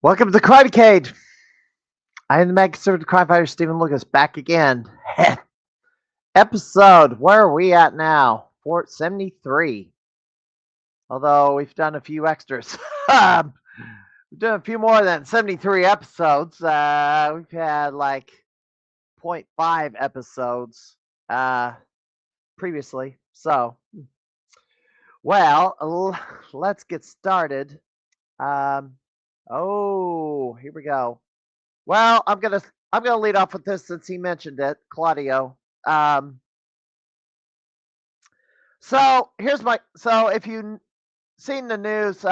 Welcome to the Crimeycade. I am the mad conservative crime fighter Stephen Lucas back again. Episode, where are we at now? 473. Although we've done a few extras. We've done a few more than 73 episodes. We've had like 0.5 episodes previously. So, well, let's get started. Here we go. Well, I'm gonna lead off with this since he mentioned it, Claudio. So if you've seen the news,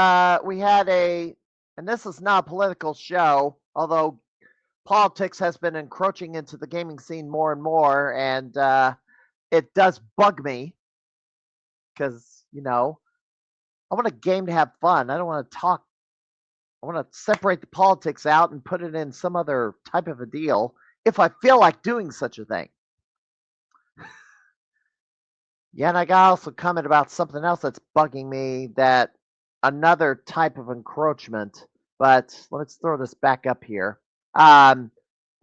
we had and this is not a political show, although politics has been encroaching into the gaming scene more and more, and it does bug me because I want a game to have fun. I don't want to talk. I want to separate the politics out and put it in some other type of a deal if I feel like doing such a thing. Yeah, and I got also comment about something else that's bugging me, that another type of encroachment. But let's throw this back up here. I'm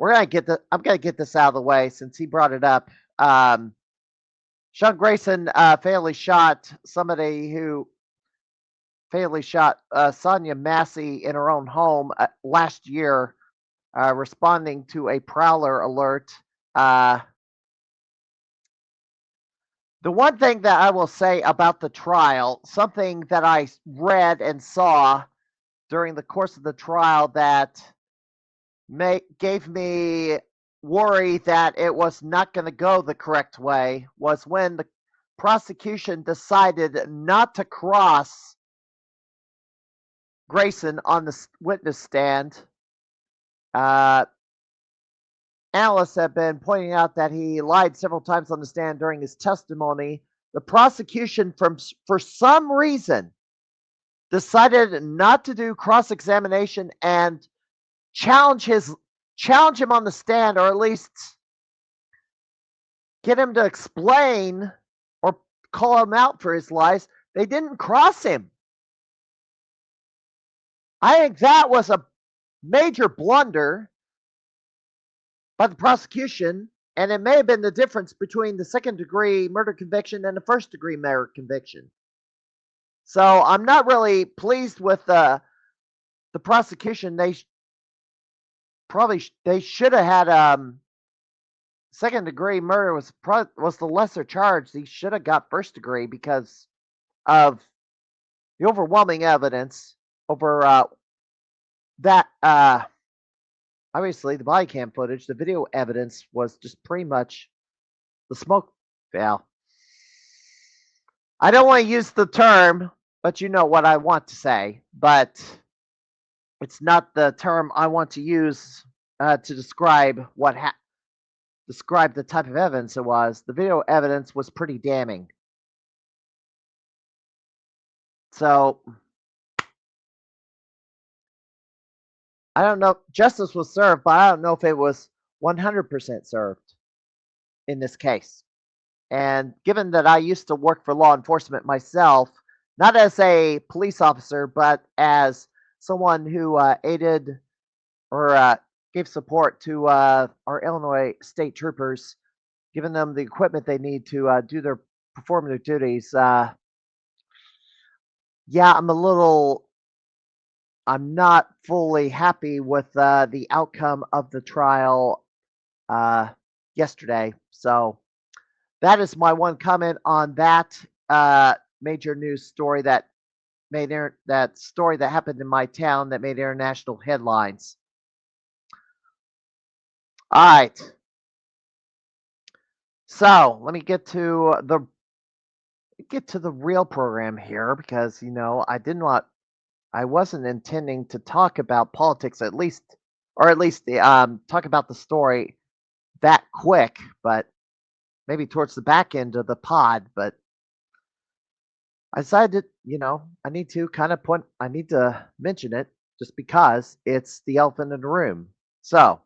gonna get this out of the way since he brought it up. Sean Grayson fatally shot Sonia Massey in her own home last year, responding to a prowler alert. The one thing that I will say about the trial, something that I read and saw during the course of the trial that gave me worry that it was not going to go the correct way, was when the prosecution decided not to cross Grayson on the witness stand. Analysts have been pointing out that he lied several times on the stand during his testimony. The prosecution, for some reason, decided not to do cross-examination and challenge him on the stand, or at least get him to explain or call him out for his lies. They didn't cross him. I think that was a major blunder by the prosecution, and it may have been the difference between the second-degree murder conviction and the first-degree murder conviction. So I'm not really pleased with the prosecution. They should have had second-degree murder was the lesser charge. They should have got first-degree because of the overwhelming evidence over that. Obviously, the body cam footage, the video evidence was just pretty much the smoke valve. I don't want to use the term, but you know what I want to say. But it's not the term I want to use to describe describe the type of evidence it was. The video evidence was pretty damning. So I don't know. Justice was served, but I don't know if it was 100% served in this case. And given that I used to work for law enforcement myself, not as a police officer, but as someone who aided or gave support to our Illinois state troopers, giving them the equipment they need to perform their duties. Yeah, I'm not fully happy with the outcome of the trial yesterday. So that is my one comment on that major news story that happened in my town that made international headlines. All right. So let me get to the real program here, because I wasn't intending to talk about politics, or at least talk about the story that quick, but maybe towards the back end of the pod. But I decided, I need to mention it just because it's the elephant in the room. So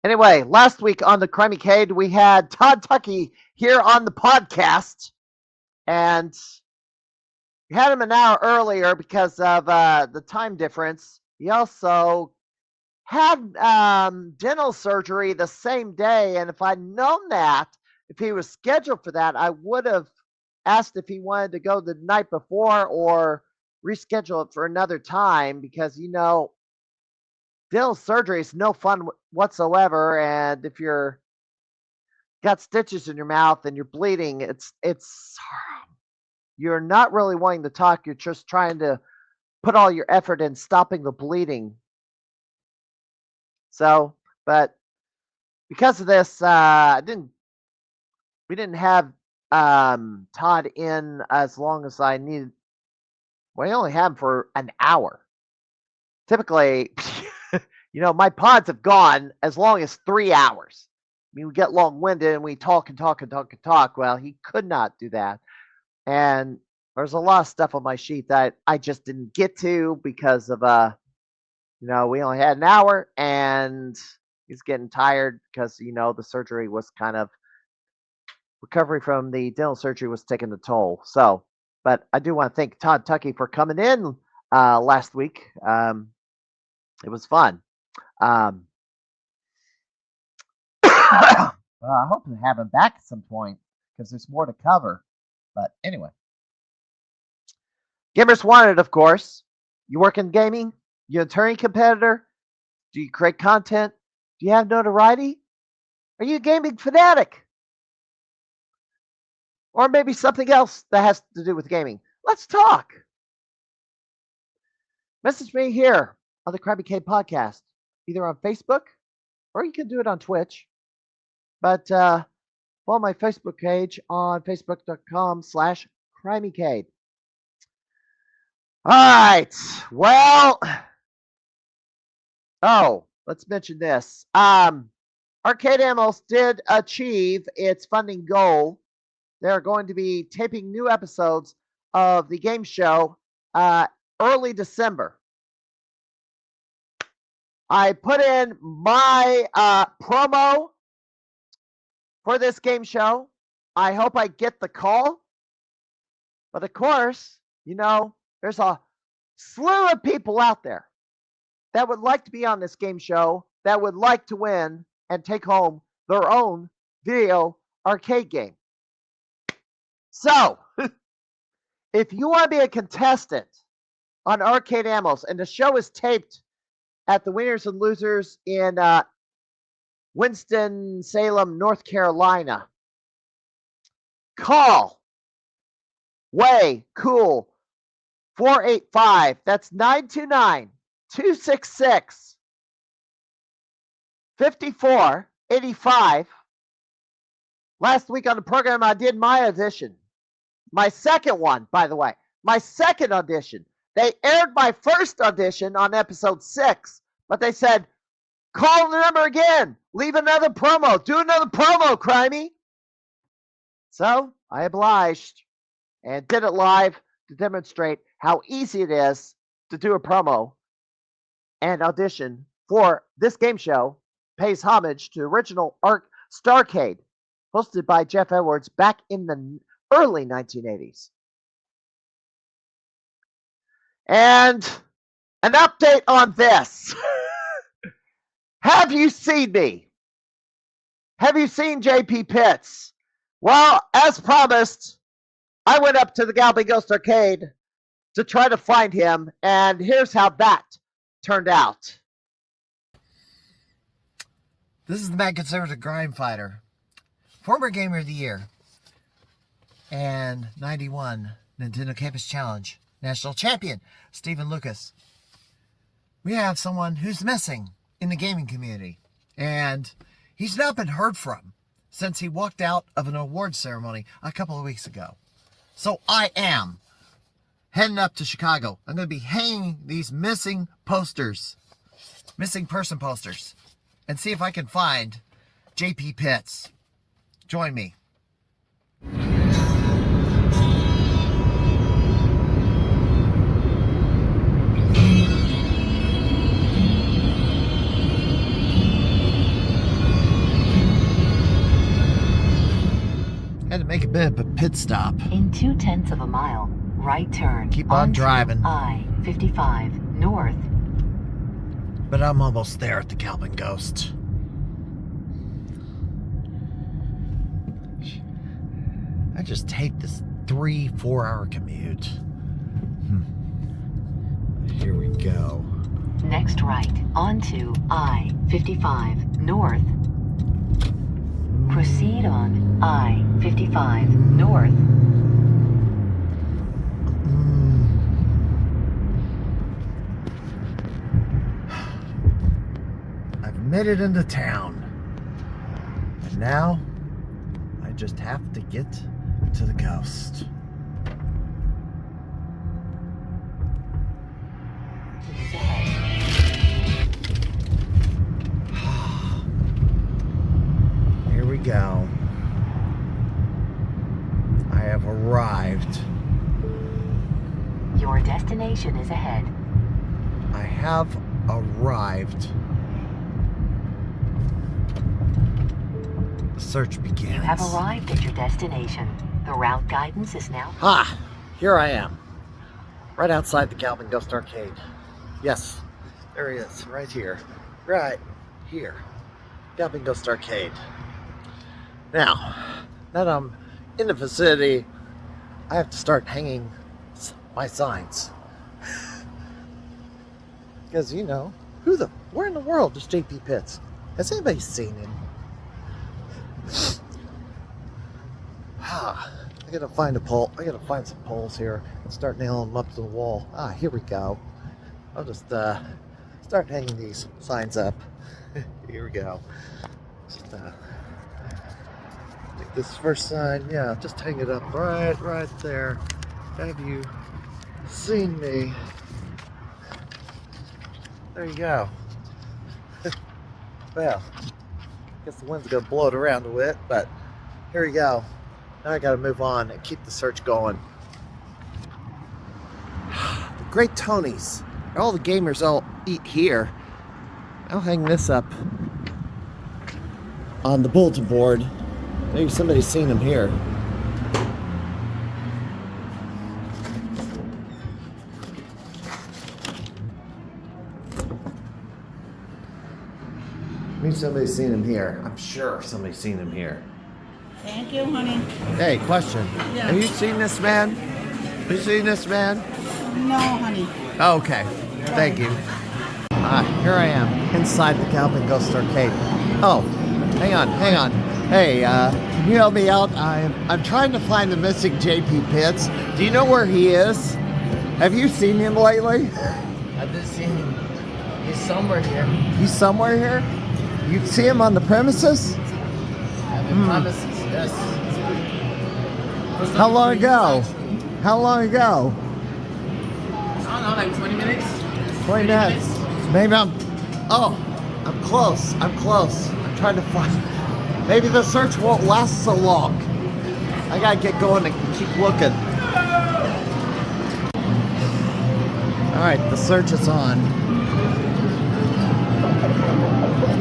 anyway, last week on the Crimeycade, we had Todd Tuckey here on the podcast, and we had him an hour earlier because of the time difference. He also had dental surgery the same day, and if I'd known that, if he was scheduled for that, I would have asked if he wanted to go the night before or reschedule it for another time because dental surgery is no fun whatsoever, and if you're got stitches in your mouth and you're bleeding, it's you're not really wanting to talk. You're just trying to put all your effort in stopping the bleeding. So, but because of this, we didn't have Todd in as long as I needed. We only had him for an hour. Typically, my pods have gone as long as 3 hours. I mean, we get long-winded and we talk and talk and talk and talk. Well, he could not do that. And there's a lot of stuff on my sheet that I just didn't get to because of we only had an hour and he's getting tired because the surgery was kind of recovery from the dental surgery was taking a toll. So, but I do want to thank Todd Tuckey for coming in last week. It was fun. I hope to have him back at some point because there's more to cover. But anyway, Gamers Wanted, of course. You work in gaming? You an attorney competitor? Do you create content? Do you have notoriety? Are you a gaming fanatic? Or maybe something else that has to do with gaming? Let's talk. Message me here on the Crimeycade podcast, either on Facebook or you can do it on Twitch. But follow my Facebook page on facebook.com/Crimeycade. All right. Well, let's mention this. Arcade Animals did achieve its funding goal. They're going to be taping new episodes of the game show early December. I put in my promo for this game show. I hope I get the call. But of course, there's a slew of people out there that would like to be on this game show, that would like to win and take home their own video arcade game. So, if you want to be a contestant on Arcade Animals, and the show is taped at the Winners and Losers in Winston-Salem, North Carolina, call Way Cool 485. That's 929-266-5485. Last week on the program, I did my audition. My second one, by the way. My second audition. They aired my first audition on episode 6, but they said, call the number again. Leave another promo. Do another promo, Crimey. So I obliged and did it live to demonstrate how easy it is to do a promo and audition for this game show. Pays homage to original Starcade, hosted by Jeff Edwards back in the early 1980s. And an update on this. Have you seen me? Have you seen JP Pitts? Well, as promised, I went up to the Galby Ghost Arcade to try to find him, and here's how that turned out. This is the Mad Conservative Grime Fighter, former Gamer of the Year, and 91 Nintendo Campus Challenge National Champion, Stephen Lucas. We have someone who's missing in the gaming community, and he's not been heard from since he walked out of an award ceremony a couple of weeks ago. So I am heading up to Chicago. I'm going to be hanging these missing posters, missing person posters, and see if I can find JP Pitts. Join me. Had to make a bit of a pit stop. In 0.2 of a mile, right turn. Keep on driving. I-55 north. But I'm almost there at the Galvin Ghost. I just hate this 3-4 hour commute. Here we go. Next right onto I-55 North. Proceed on I-55 North. I've made it into town. And now I just have to get to the Ghost. Here we go. I have arrived. Your destination is ahead. I have arrived. The search begins. You have arrived at your destination. The route guidance is now... Ah, here I am. Right outside the Galvin Ghost Arcade. Yes, there he is, right here. Right here. Galvin Ghost Arcade. Now that I'm in the vicinity, I have to start hanging my signs. Because, you know, where in the world is JP Pitts? Has anybody seen him? I gotta find a pole. I gotta find some poles here and start nailing them up to the wall. Here we go. I'll just start hanging these signs up. Here we go. Just take this first sign. Yeah, just hang it up right there. Have you seen me? There you go. Well, guess the wind's gonna blow it around a bit, but here we go. Now I gotta move on and keep the search going. The Great Tony's. All the gamers all eat here. I'll hang this up on the bulletin board. Maybe somebody's seen him here. Maybe somebody's seen him here. I'm sure somebody's seen him here. Thank you, honey. Hey, question. Yeah. Have you seen this man? Have you seen this man? No, honey. Oh, okay. Thank you. Here I am inside the Galvin Ghost Arcade. Oh, hang on. Hey, can you help me out? I'm trying to find the missing JP Pitts. Do you know where he is? Have you seen him lately? I've just seen him. He's somewhere here. He's somewhere here? You see him on the premises? I'm in promises, yes. How long ago? How long ago? I don't know, like 20 minutes? 20 minutes. Maybe I'm close. I'm trying to find. Maybe the search won't last so long. I gotta get going and keep looking. All right, the search is on.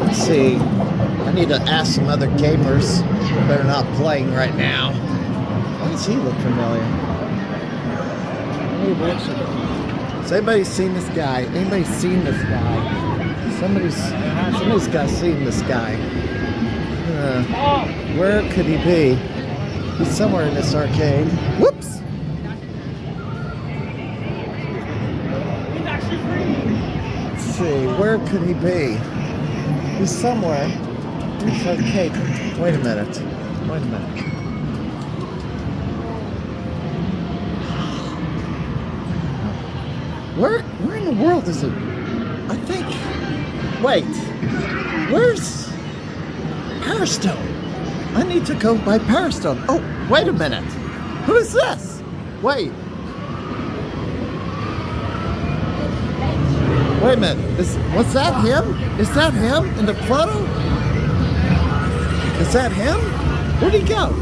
Let's see. I need to ask some other gamers that are not playing right now. Why does he look familiar? Has anybody seen this guy? Anybody seen this guy? Somebody's got seen this guy. Where could he be? He's somewhere in this arcade. Whoops! Let's see, where could he be? He's somewhere in this arcade. Wait a minute. Where in the world is it? I think. Wait. Where's Powerstone? I need to go by Powerstone. Oh, wait a minute. Who is this? Wait. Wait a minute. Was that him? Is that him in the photo? Is that him? Where'd he go?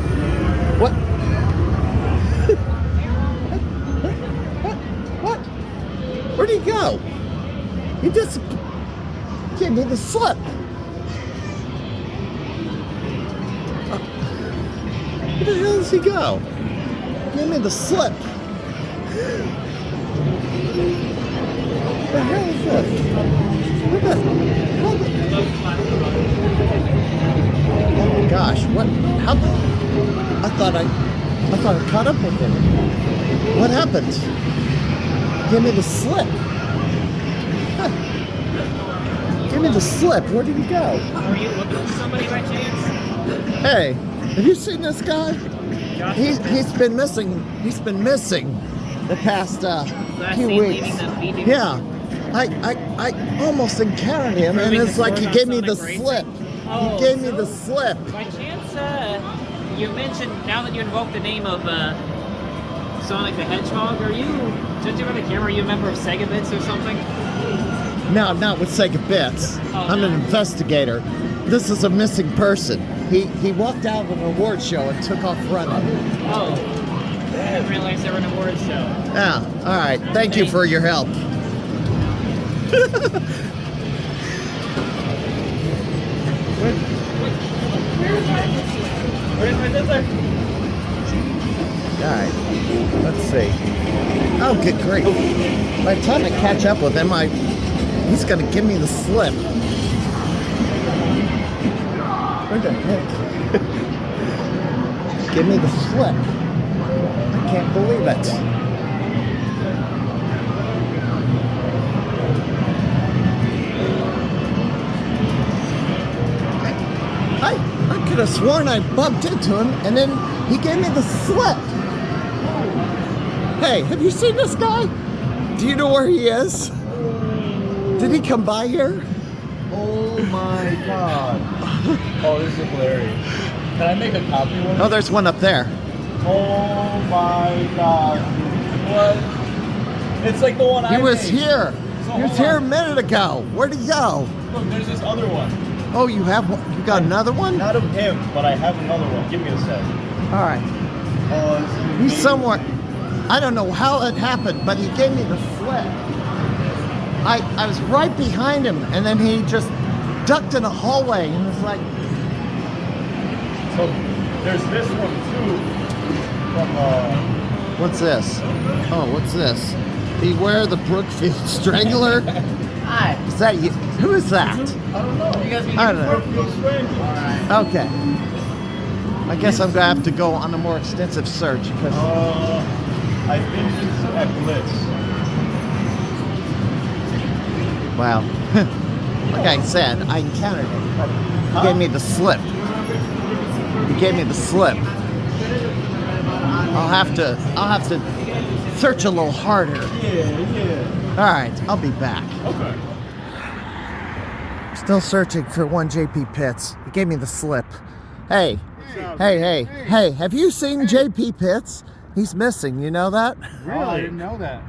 What? What? Where'd he go? He just gave me the slip. Where the hell does he go? Give me the slip. What the hell is this? Look at Oh my gosh! What? How? I thought I caught up with him. What happened? Give me the slip. Huh. Give me the slip. Where did he go? Are you looking for somebody by chance? Hey, have you seen this guy? Josh, He's been missing. He's been missing the past few seen weeks. leaving the meeting. Yeah, I almost encountered him, and Proving it's the like he score gave on me the Sonic slip. Oh, He gave me so the slip. By chance, you mentioned now that you invoked the name of Sonic the Hedgehog, are you, since you're on the camera, are you a member of Sega Bits or something? No, not with Sega Bits. Oh, I'm no. an investigator. This is a missing person. He walked out of an award show and took off running. Oh, I didn't realize there were an awards show. Yeah, all right. Thank you for your help. All right, let's see. Oh, good grief. By the time I catch up with him, he's going to give me the slip. Where the heck? Give me the slip. I can't believe it. I could have sworn I bumped into him, and then he gave me the slip. Hey, have you seen this guy? Do you know where he is? Did he come by here? Oh my god. Oh, this is hilarious. Can I make a copy of one? Oh, there's one up there. Oh my god. What? It's like the one I He was made. here. So He was hold here a on. minute ago. Where'd he go? Look, there's this other one. Oh, you have one? You got another one? Not of him, but I have another one. Give me a sec. All right. Oh, this is He's amazing. somewhere. I don't know how it happened, but he gave me the slip. I was right behind him, and then he just ducked in a hallway, and was like, So there's this one too. From "What's this? Oh, what's this? Beware the Brookfield Strangler." Hi. Is that you? Who is that? I don't know. You guys I don't know. Brookfield Strangler. Okay. I guess I'm gonna have to go on a more extensive search because I think it's at Blitz. wow. Like I said, I encountered him, but he gave me the slip. He gave me the slip. I'll have to search a little harder. Yeah. All right, I'll be back. Okay. Still searching for one JP Pitts. He gave me the slip. Hey, hey, have you seen JP Pitts? He's missing, you know that? Really? I didn't know that.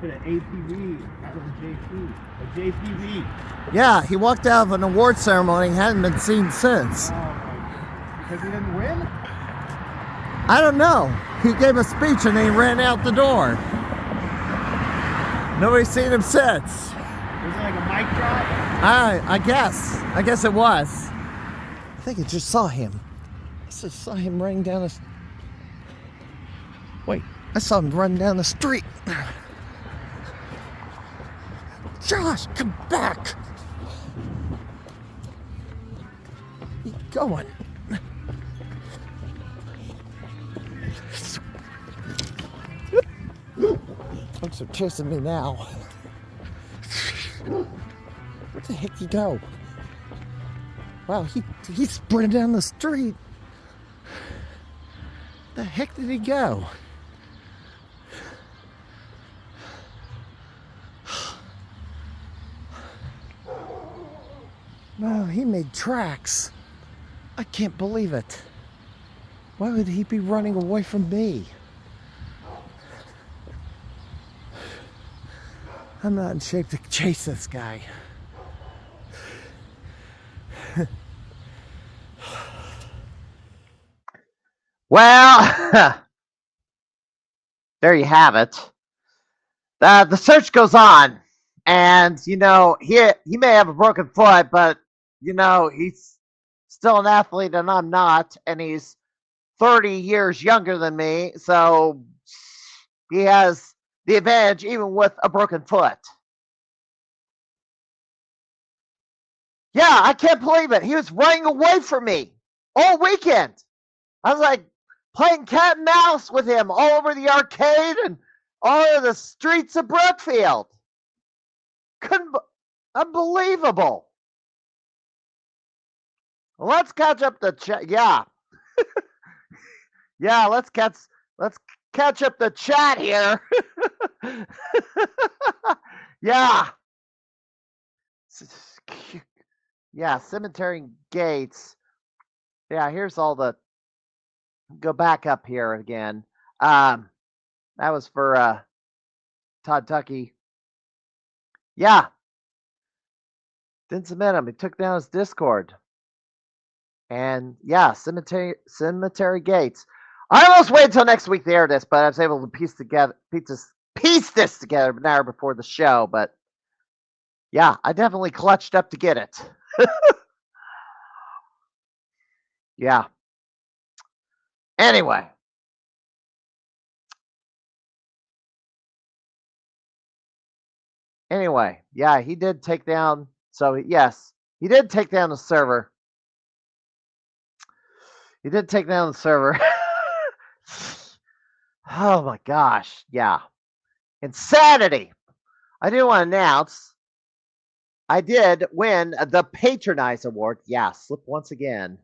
Put an APV, not a JP. A JPV. Yeah, he walked out of an award ceremony and hadn't been seen since. Oh my. Because he didn't win? I don't know. He gave a speech and then he ran out the door. Nobody's seen him since. Was it like a mic drop? I guess it was. I think I just saw him. I just saw him running down the... Wait, I saw him running down the street. Josh, come back. Where you going? Folks are chasing me now. Where the heck did he go? Wow, he sprinted down the street. Where the heck did he go? Wow, he made tracks. I can't believe it. Why would he be running away from me? I'm not in shape to chase this guy. Well, there you have it. The search goes on, and he may have a broken foot, but he's still an athlete, and I'm not, and he's 30 years younger than me, so he has the advantage even with a broken foot. Yeah, I can't believe it. He was running away from me all weekend. I was like playing cat and mouse with him all over the arcade and all over the streets of Brookfield. Unbelievable. Well, let's catch up the chat. Yeah. Yeah, let's catch up the chat here. Yeah. Yeah, cemetery gates. Yeah, here's all the go back up here again. That was for Todd Tucky. Yeah. Didn't submit him. He took down his Discord. And yeah, cemetery gates. I almost waited until next week to air this, but I was able to piece this together an hour before the show. But yeah, I definitely clutched up to get it. Yeah. Anyway. Yeah, he did take down. So yes, he did take down the server. He did take down the server. Oh my gosh. Yeah. Insanity. I do want to announce I did win the Patronize Award. Yeah, slip once again.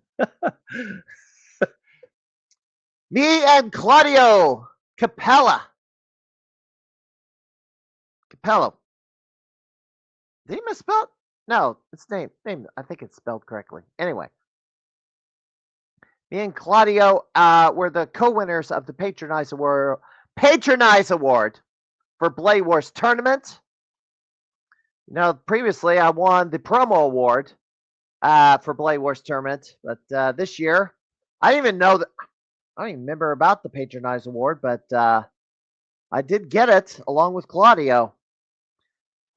Me and Claudio Capello. Did he misspell it? No, it's name. I think it's spelled correctly. Anyway. Me and Claudio were the co-winners of the Patronize Award for Blade Wars Tournament. You know, previously I won the promo award for Blade Wars Tournament, but this year I didn't even know that. I don't even remember about the Patronize Award, but I did get it along with Claudio.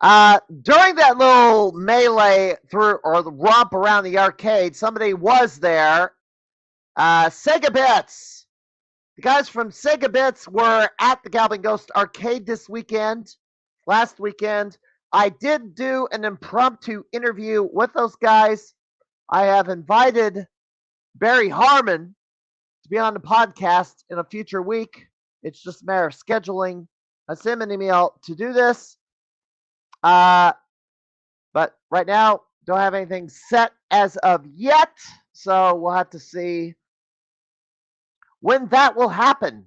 During that little melee or the romp around the arcade, somebody was there. Sega Bits. The guys from Sega Bits were at the Galvin Ghost Arcade last weekend. I did do an impromptu interview with those guys. I have invited Barry Harmon to be on the podcast in a future week. It's just a matter of scheduling. I sent him an email to do this. But right now, don't have anything set as of yet. So we'll have to see when that will happen.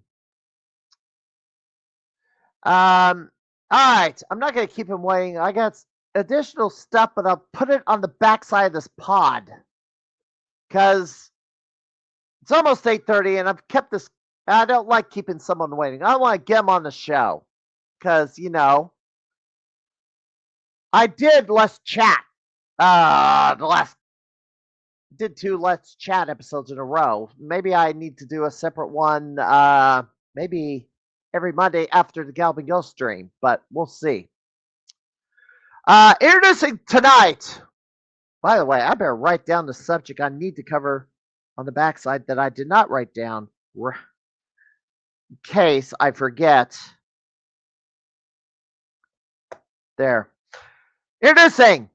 All right. I'm not going to keep him waiting. I got additional stuff, but I'll put it on the backside of this pod because it's almost 8:30 and I've kept this. I don't like keeping someone waiting. I want to get them on the show because, you know, I did Let's Chat. Did 2 Let's Chat episodes in a row. Maybe I need to do a separate one, maybe every Monday after the Galvin Ghost stream, but we'll see. Introducing tonight. By the way, I better write down the subject I need to cover on the backside that I did not write down in case I forget. There. Introducing.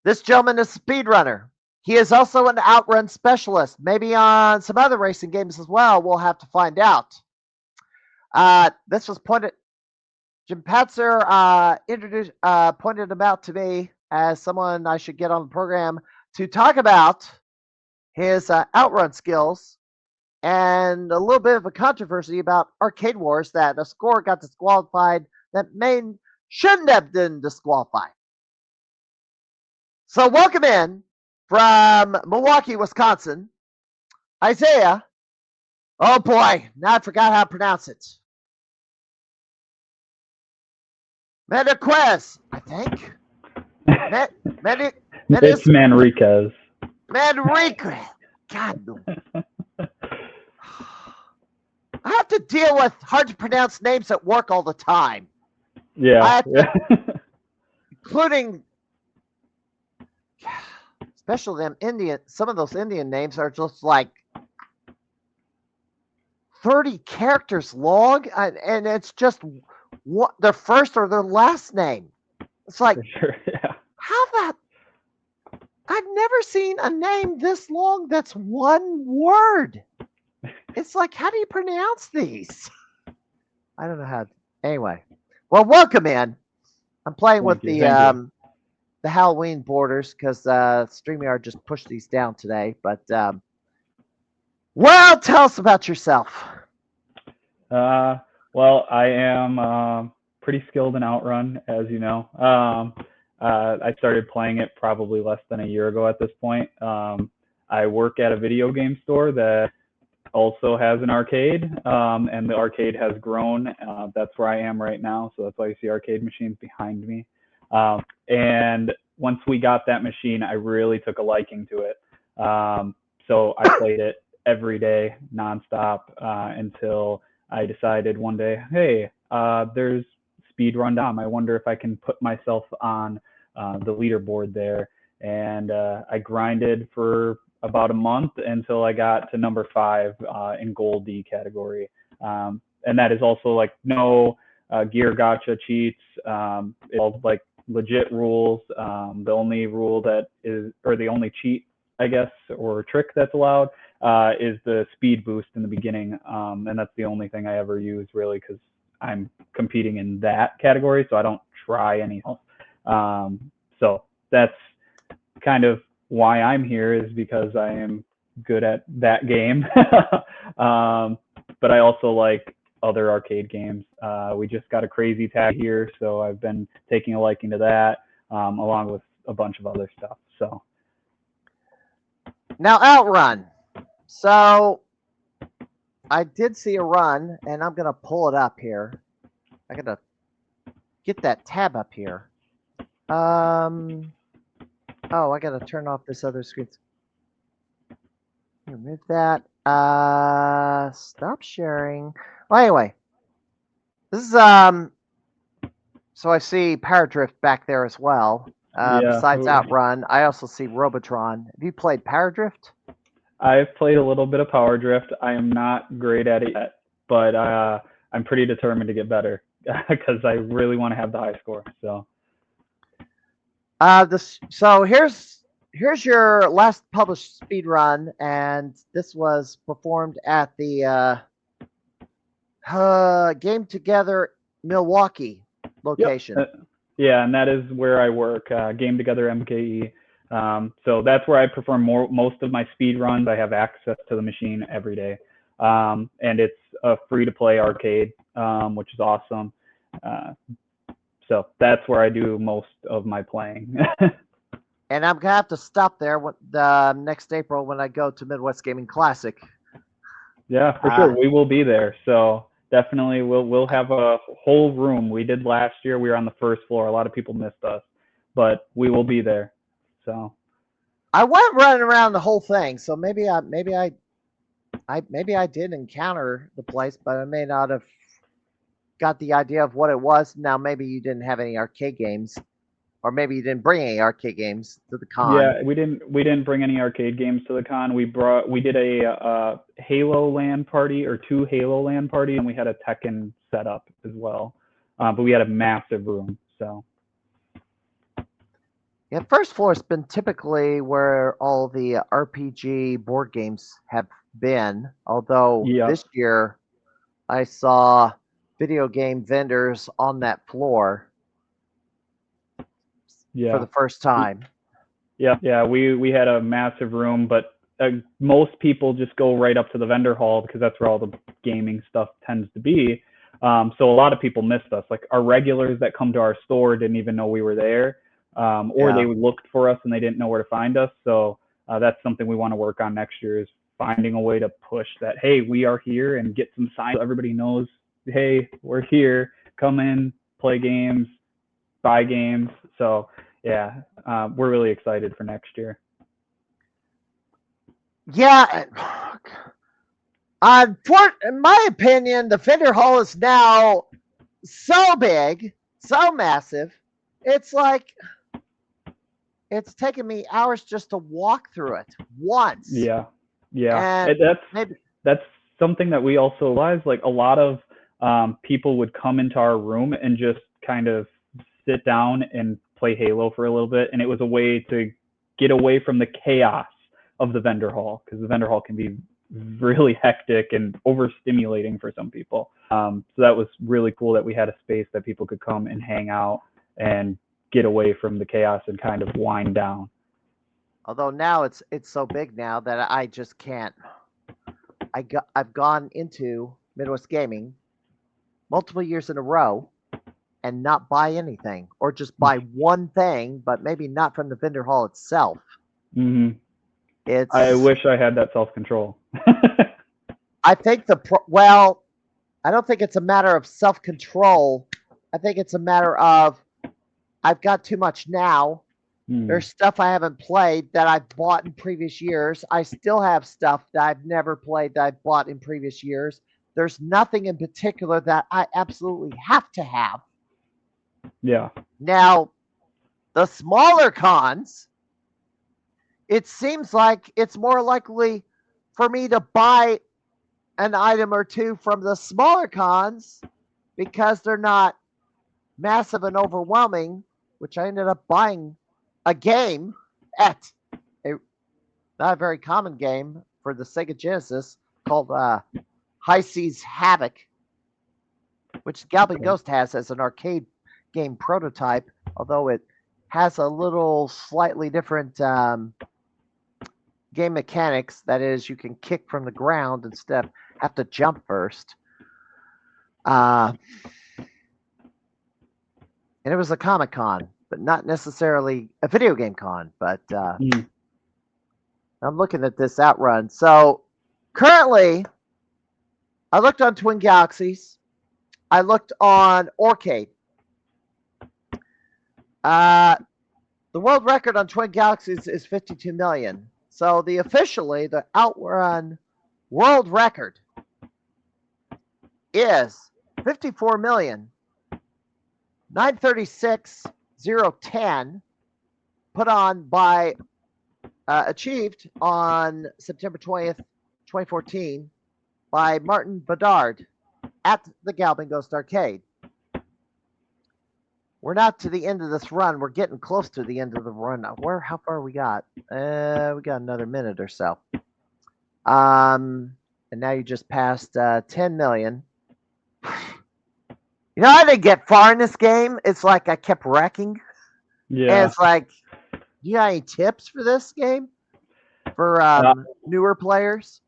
This gentleman is a speedrunner. He is also an outrun specialist, maybe on some other racing games as well. We'll have to find out. This was Jim Patzer pointed him out to me as someone I should get on the program to talk about his outrun skills and a little bit of a controversy about Arcade Wars that a score got disqualified that shouldn't have been disqualified. So welcome in from Milwaukee, Wisconsin, Isaiah. Oh boy, now I forgot how to pronounce it. Manriquez, I think. It's Manriquez. Manriquez. God. I have to deal with hard to pronounce names at work all the time. Yeah. Including, especially them some of those Indian names are just like 30 characters long, and it's just their first or their last name. It's like, sure, yeah. how that? I've never seen a name this long that's one word. It's like, how do you pronounce these? I don't know how. Anyway, well, welcome in. I'm playing with Thank you. the Halloween borders because StreamYard just pushed these down today. But well, tell us about yourself. Well, I am pretty skilled in Outrun, as you know. I started playing it probably less than a year ago at this point. I work at a video game store that also has an arcade, and the arcade has grown. That's where I am right now, so that's why you see arcade machines behind me. And once we got that machine, I really took a liking to it. So I played it every day, nonstop, until I decided one day, hey, there's speedrun.com. I wonder if I can put myself on the leaderboard there. And I grinded for about a month until I got to number 5 in Gold D category. And that is also like no gear gotcha cheats. It's all like legit rules. The only rule that is, or the only cheat, I guess, or trick that's allowed is the speed boost in the beginning. And that's the only thing I ever use really because I'm competing in that category, so I don't try anything else. So that's kind of why I'm here, is because I am good at that game. But I also like other arcade games. We just got a crazy tag here, so I've been taking a liking to that, along with a bunch of other stuff. So Now, Outrun. So I did see a run, and I'm going to pull it up here. I got to get that tab up here. Oh, I got to turn off this other screen. Remove that. Stop sharing. Well, anyway, this is so I see Paradrift back there as well. Besides Outrun, I also see Robotron. Have you played Paradrift? I've played a little bit of Power Drift. I am not great at it yet, but I'm pretty determined to get better because I really want to have the high score. So, so here's your last published speed run, and this was performed at the Game Together Milwaukee location. Yep. Yeah, and that is where I work, Game Together MKE. So that's where I perform most of my speed runs. I have access to the machine every day. And it's a free-to-play arcade, which is awesome. So that's where I do most of my playing. And I'm going to have to stop there next April when I go to Midwest Gaming Classic. Yeah, for sure. We will be there. So definitely we'll have a whole room. We did last year. We were on the first floor. A lot of people missed us, but we will be there. So I went running around the whole thing, so maybe I did encounter the place, but I may not have got the idea of what it was. Now maybe you didn't have any arcade games, or maybe you didn't bring any arcade games to the con. Yeah, we didn't bring any arcade games to the con. We did a Halo LAN party, or 2 Halo LAN parties, and we had a Tekken setup as well. But we had a massive room, so. Yeah, first floor has been typically where all the RPG board games have been, although this year I saw video game vendors on that floor for the first time. Yeah, we had a massive room, but most people just go right up to the vendor hall because that's where all the gaming stuff tends to be. So a lot of people missed us. Like our regulars that come to our store didn't even know we were there. Or they looked for us and they didn't know where to find us. So that's something we want to work on next year, is finding a way to push that, hey, we are here, and get some signs so everybody knows, hey, we're here, come in, play games, buy games. So yeah, we're really excited for next year. Yeah. In my opinion, the vendor hall is now so big, so massive. It's like, it's taken me hours just to walk through it once. Yeah. That's something that we also realized. Like a lot of people would come into our room and just kind of sit down and play Halo for a little bit, and it was a way to get away from the chaos of the vendor hall, because the vendor hall can be really hectic and overstimulating for some people. So that was really cool that we had a space that people could come and hang out and get away from the chaos and kind of wind down. Although now it's so big now that I just can't. I've gone into Midwest Gaming multiple years in a row and not buy anything, or just buy one thing, but maybe not from the vendor hall itself. Mm-hmm. It's. I wish I had that self-control. I think well, I don't think it's a matter of self-control. I think it's a matter of I've got too much now. There's stuff I haven't played that I've bought in previous years. I still have stuff that I've never played that I've bought in previous years. There's nothing in particular that I absolutely have to have. Yeah. Now, the smaller cons, it seems like it's more likely for me to buy an item or two from the smaller cons because they're not massive and overwhelming, which I ended up buying a game at not a very common game for the Sega Genesis called High Seas Havoc, which Galvin Ghost has as an arcade game prototype, although it has a little slightly different game mechanics. That is, you can kick from the ground instead of have to jump first. And it was a Comic-Con, but not necessarily a video game con. But I'm looking at this Outrun. So currently, I looked on Twin Galaxies. I looked on Orcade. The world record on Twin Galaxies is 52 million. So the Outrun world record is 54,936,010, put on by achieved on September 20th, 2014 by Martin Bedard at the Galvin Ghost Arcade. We're not to the end of this run. We're getting close to the end of the run now. How far we got? We got another minute or so. And now you just passed 10 million. You know, I didn't get far in this game. It's like I kept wrecking. Yeah. And it's like, you got any tips for this game for newer players?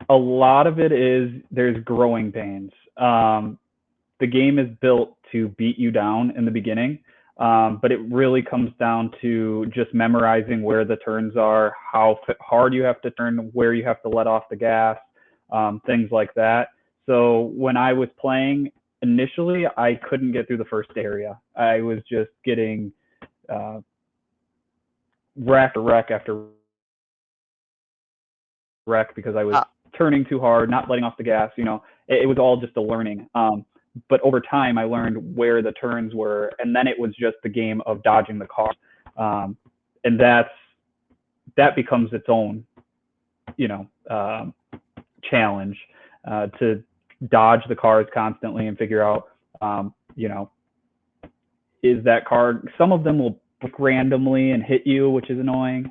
A lot of it is there's growing pains. The game is built to beat you down in the beginning, but it really comes down to just memorizing where the turns are, how hard you have to turn, where you have to let off the gas, things like that. So when I was playing initially, I couldn't get through the first area. I was just getting wreck after wreck because I was turning too hard, not letting off the gas. You know, it was all just a learning. But over time, I learned where the turns were, and then it was just the game of dodging the car, and that becomes its own, challenge to dodge the cars constantly and figure out, is that car? Some of them will break randomly and hit you, which is annoying,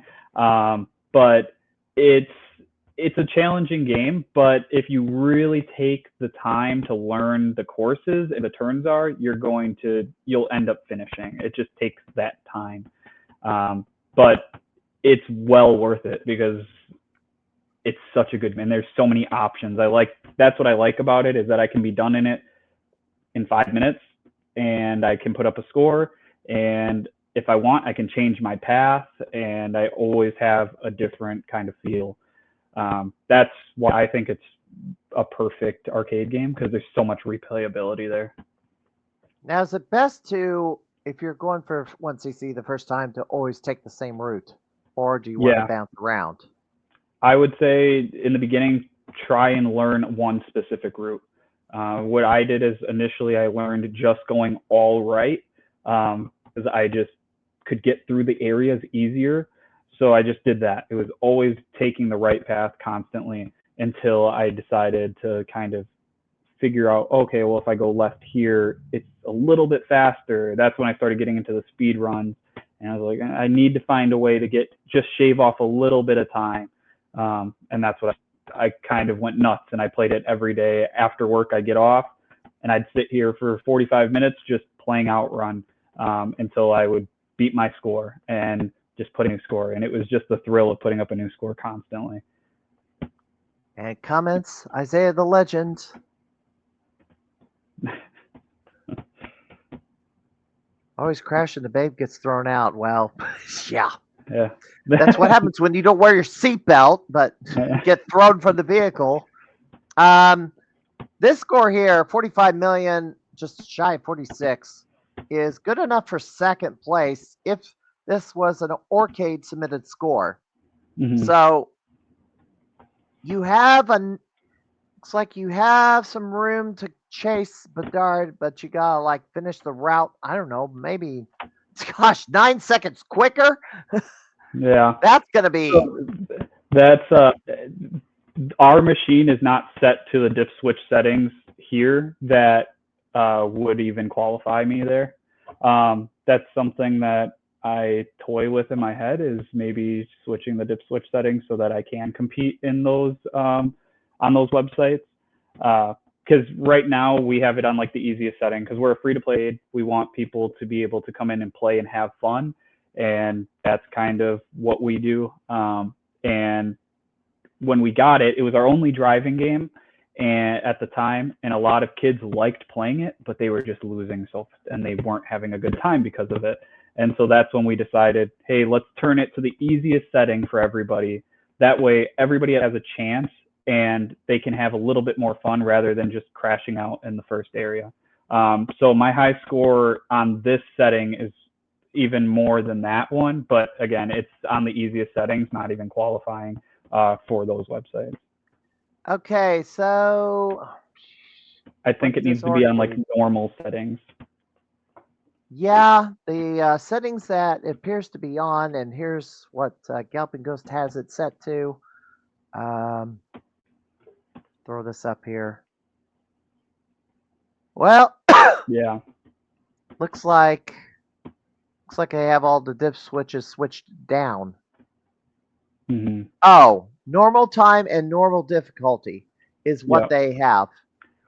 but it's a challenging game, but if you really take the time to learn the courses and the turns are, you'll end up finishing. It just takes that time. But it's well worth it because it's such a good game. There's so many options. That's what I like about it, is that I can be done in it in 5 minutes and I can put up a score, and if I want, I can change my path, and I always have a different kind of feel. That's why I think it's a perfect arcade game, because there's so much replayability there. Now, is it best to, if you're going for 1cc the first time, to always take the same route, or do you want to bounce around? I would say in the beginning, try and learn one specific route. What I did is initially I learned just going all right, because I just could get through the areas easier. So I just did that. It was always taking the right path constantly until I decided to kind of figure out, okay, well, if I go left here, it's a little bit faster. That's when I started getting into the speed runs And I was like, I need to find a way to just shave off a little bit of time. And that's what I kind of went nuts, and I played it every day. After work, I'd get off, and I'd sit here for 45 minutes just playing Outrun until I would beat my score and just putting a score. And it was just the thrill of putting up a new score constantly. And comments, Isaiah the Legend. Always crash and the babe gets thrown out. Well, yeah. Yeah. That's what happens when you don't wear your seatbelt, but get thrown from the vehicle. This score here, 45 million, just shy of 46, is good enough for second place if this was an Arcade submitted score. Mhm. So you have looks like you have some room to chase Bedard, but you gotta like finish the route. I don't know, maybe, gosh, 9 seconds quicker. Yeah. That's gonna be. That's our machine is not set to the dip switch settings here that would even qualify me there. That's something that I toy with in my head, is maybe switching the dip switch settings so that I can compete in those on those websites. Because right now we have it on like the easiest setting, because we're a free to play. We want people to be able to come in and play and have fun, and that's kind of what we do. And when we got it, it was our only driving game, and at the time, and a lot of kids liked playing it, but they were just losing and they weren't having a good time because of it. And so that's when we decided, hey, let's turn it to the easiest setting for everybody. That way everybody has a chance and they can have a little bit more fun rather than just crashing out in the first area. So my high score on this setting is even more than that one, but again, it's on the easiest settings, not even qualifying for those websites. Okay, so I think it needs to be on like normal settings. yeah, the settings that it appears to be on, and here's what Galloping Ghost has it set to. Throw this up here. Well, Yeah. looks like I have all the dip switches switched down. Mm-hmm. Oh, normal time and normal difficulty is what they have.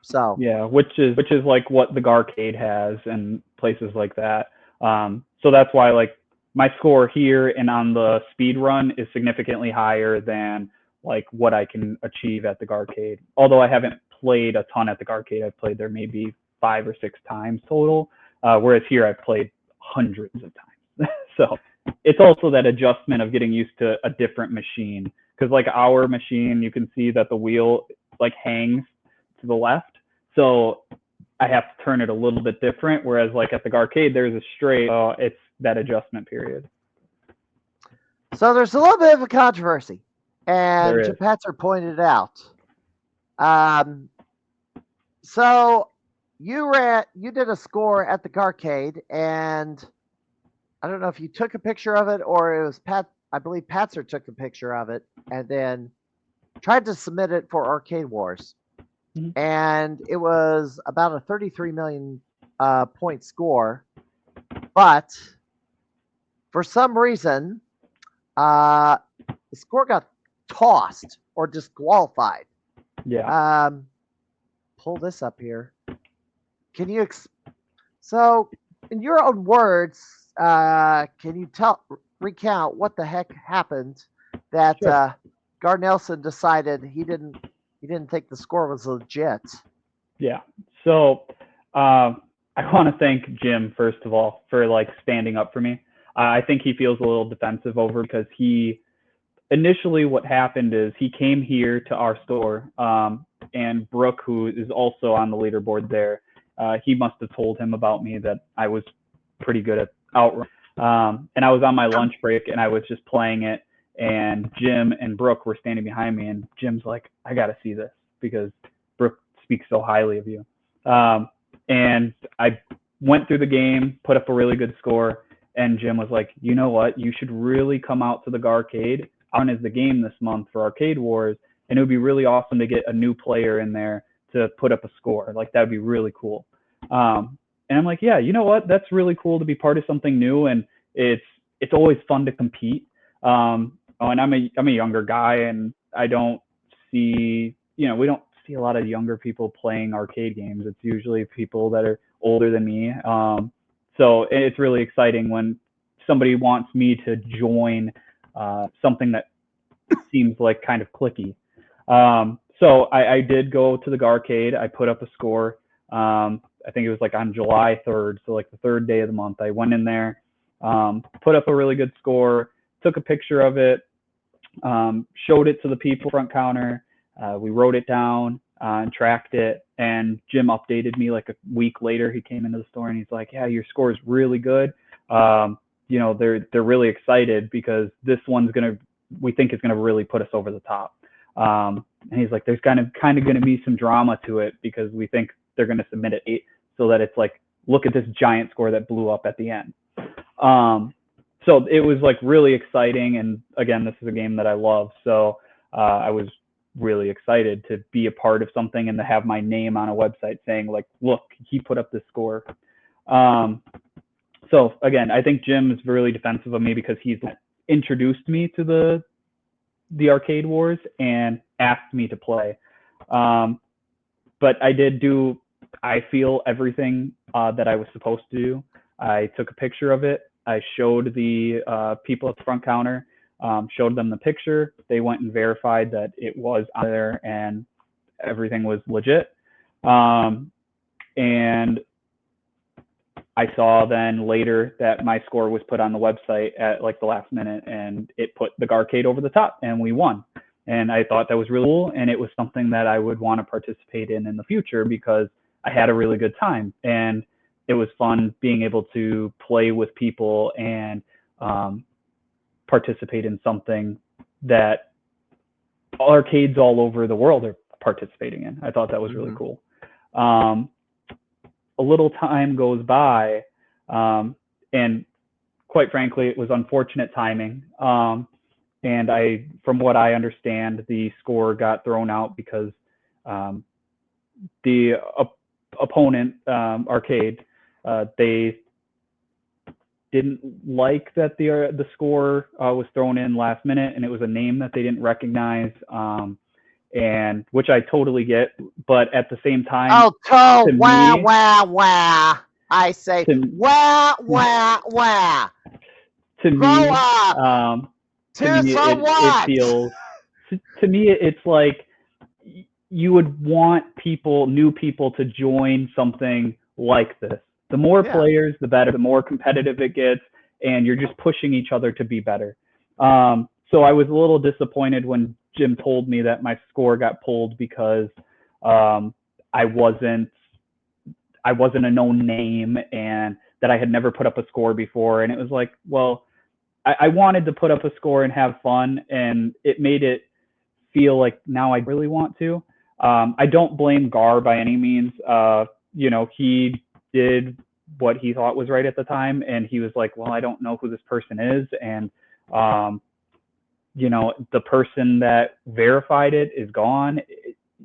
So yeah, which is like what the Garcade has and places like that. So that's why like my score here and on the speed run is significantly higher than like what I can achieve at the Garcade. Although I haven't played a ton at the Garcade, I've played there maybe 5 or 6 times total. Whereas here I've played hundreds of times. So it's also that adjustment of getting used to a different machine, because like our machine, you can see that the wheel like hangs to the left, so I have to turn it a little bit different, whereas like at the Garcade there's a straight, it's that adjustment period. So there's a little bit of a controversy, and Jim Patzer pointed out. So you did a score at the Garcade, and I don't know if you took a picture of it or it was I believe Patzer took a picture of it and then tried to submit it for Arcade Wars. Mm-hmm. And it was about a 33 million point score. But for some reason, the score got tossed or disqualified. Yeah. Pull this up here. Can you so in your own words, can you recount what the heck happened that Gar Nelson decided he didn't think the score was legit? Yeah. So I want to thank Jim first of all for like standing up for me. I think he feels a little defensive over, because initially what happened is he came here to our store, and Brooke, who is also on the leaderboard there, he must have told him about me, that I was pretty good at Outrun. And I was on my lunch break and I was just playing it, and Jim and Brooke were standing behind me, and Jim's like, I got to see this because Brooke speaks so highly of you. And I went through the game, put up a really good score, and Jim was like, you know what, you should really come out to the Garcade. Outrun is the game this month for Arcade Wars, and it would be really awesome to get a new player in there to put up a score. Like, that would be really cool. And I'm like, yeah, you know what? That's really cool to be part of something new. And it's it's always fun to compete. And I'm a younger guy, and I don't see, we don't see a lot of younger people playing arcade games. It's usually people that are older than me. So it's really exciting when somebody wants me to join something that seems like kind of clicky. So I did go to the Garcade. I put up a score. I think it was like on July 3rd, so like the third day of the month. I went in there, put up a really good score, took a picture of it, showed it to the people front counter. We wrote it down and tracked it. And Jim updated me like a week later. He came into the store and he's like, "Yeah, your score is really good. They're really excited because this one's we think is gonna really put us over the top." And he's like, "There's kind of gonna be some drama to it because we think they're gonna submit it 8 so that it's like, look at this giant score that blew up at the end." So it was like really exciting. And again, this is a game that I love. So I was really excited to be a part of something and to have my name on a website saying like, "Look, he put up this score." So again, I think Jim is really defensive of me because he's introduced me to the Arcade Wars and asked me to play. But I feel everything that I was supposed to do. I took a picture of it. I showed the people at the front counter, showed them the picture. They went and verified that it was on there and everything was legit. And I saw then later that my score was put on the website at like the last minute, and it put the Garcade over the top, and we won. And I thought that was really cool, and it was something that I would want to participate in the future because I had a really good time, and it was fun being able to play with people and participate in something that arcades all over the world are participating in. I thought that was really cool. A little time goes by, and quite frankly, it was unfortunate timing. And from what I understand, the score got thrown out because the opponent, Arcade, they didn't like that the score was thrown in last minute, and it was a name that they didn't recognize, and which I totally get. But at the same time, wah. I say, wah. To Grow me, up. it feels, to me, it's like you would want new people to join something like this. The more players, the better, the more competitive it gets, and you're just pushing each other to be better. So I was a little disappointed when Jim told me that my score got pulled because I wasn't a known name and that I had never put up a score before. And it was like, well, I wanted to put up a score and have fun, and it made it feel like now I really want to. I don't blame Gar by any means. He did what he thought was right at the time, and he was like, well, I don't know who this person is, and the person that verified it is gone.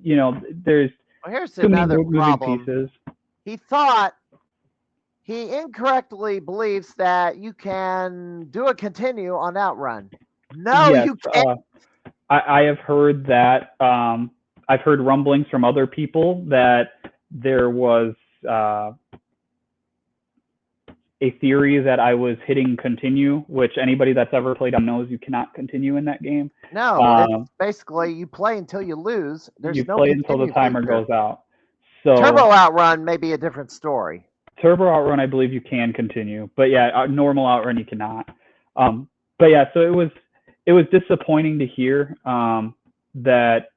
There's here's too many another moving problem. pieces. He incorrectly believes that you can do a continue on Outrun. No, Yes, you can't. I have heard that. I've heard rumblings from other people that there was a theory that I was hitting continue, which anybody that's ever played on knows you cannot continue in that game. No, it's basically you play until you lose. You play until the timer goes out. So Turbo Outrun may be a different story. Turbo Outrun, I believe you can continue, but yeah, normal Outrun you cannot. But yeah, so it was disappointing to hear that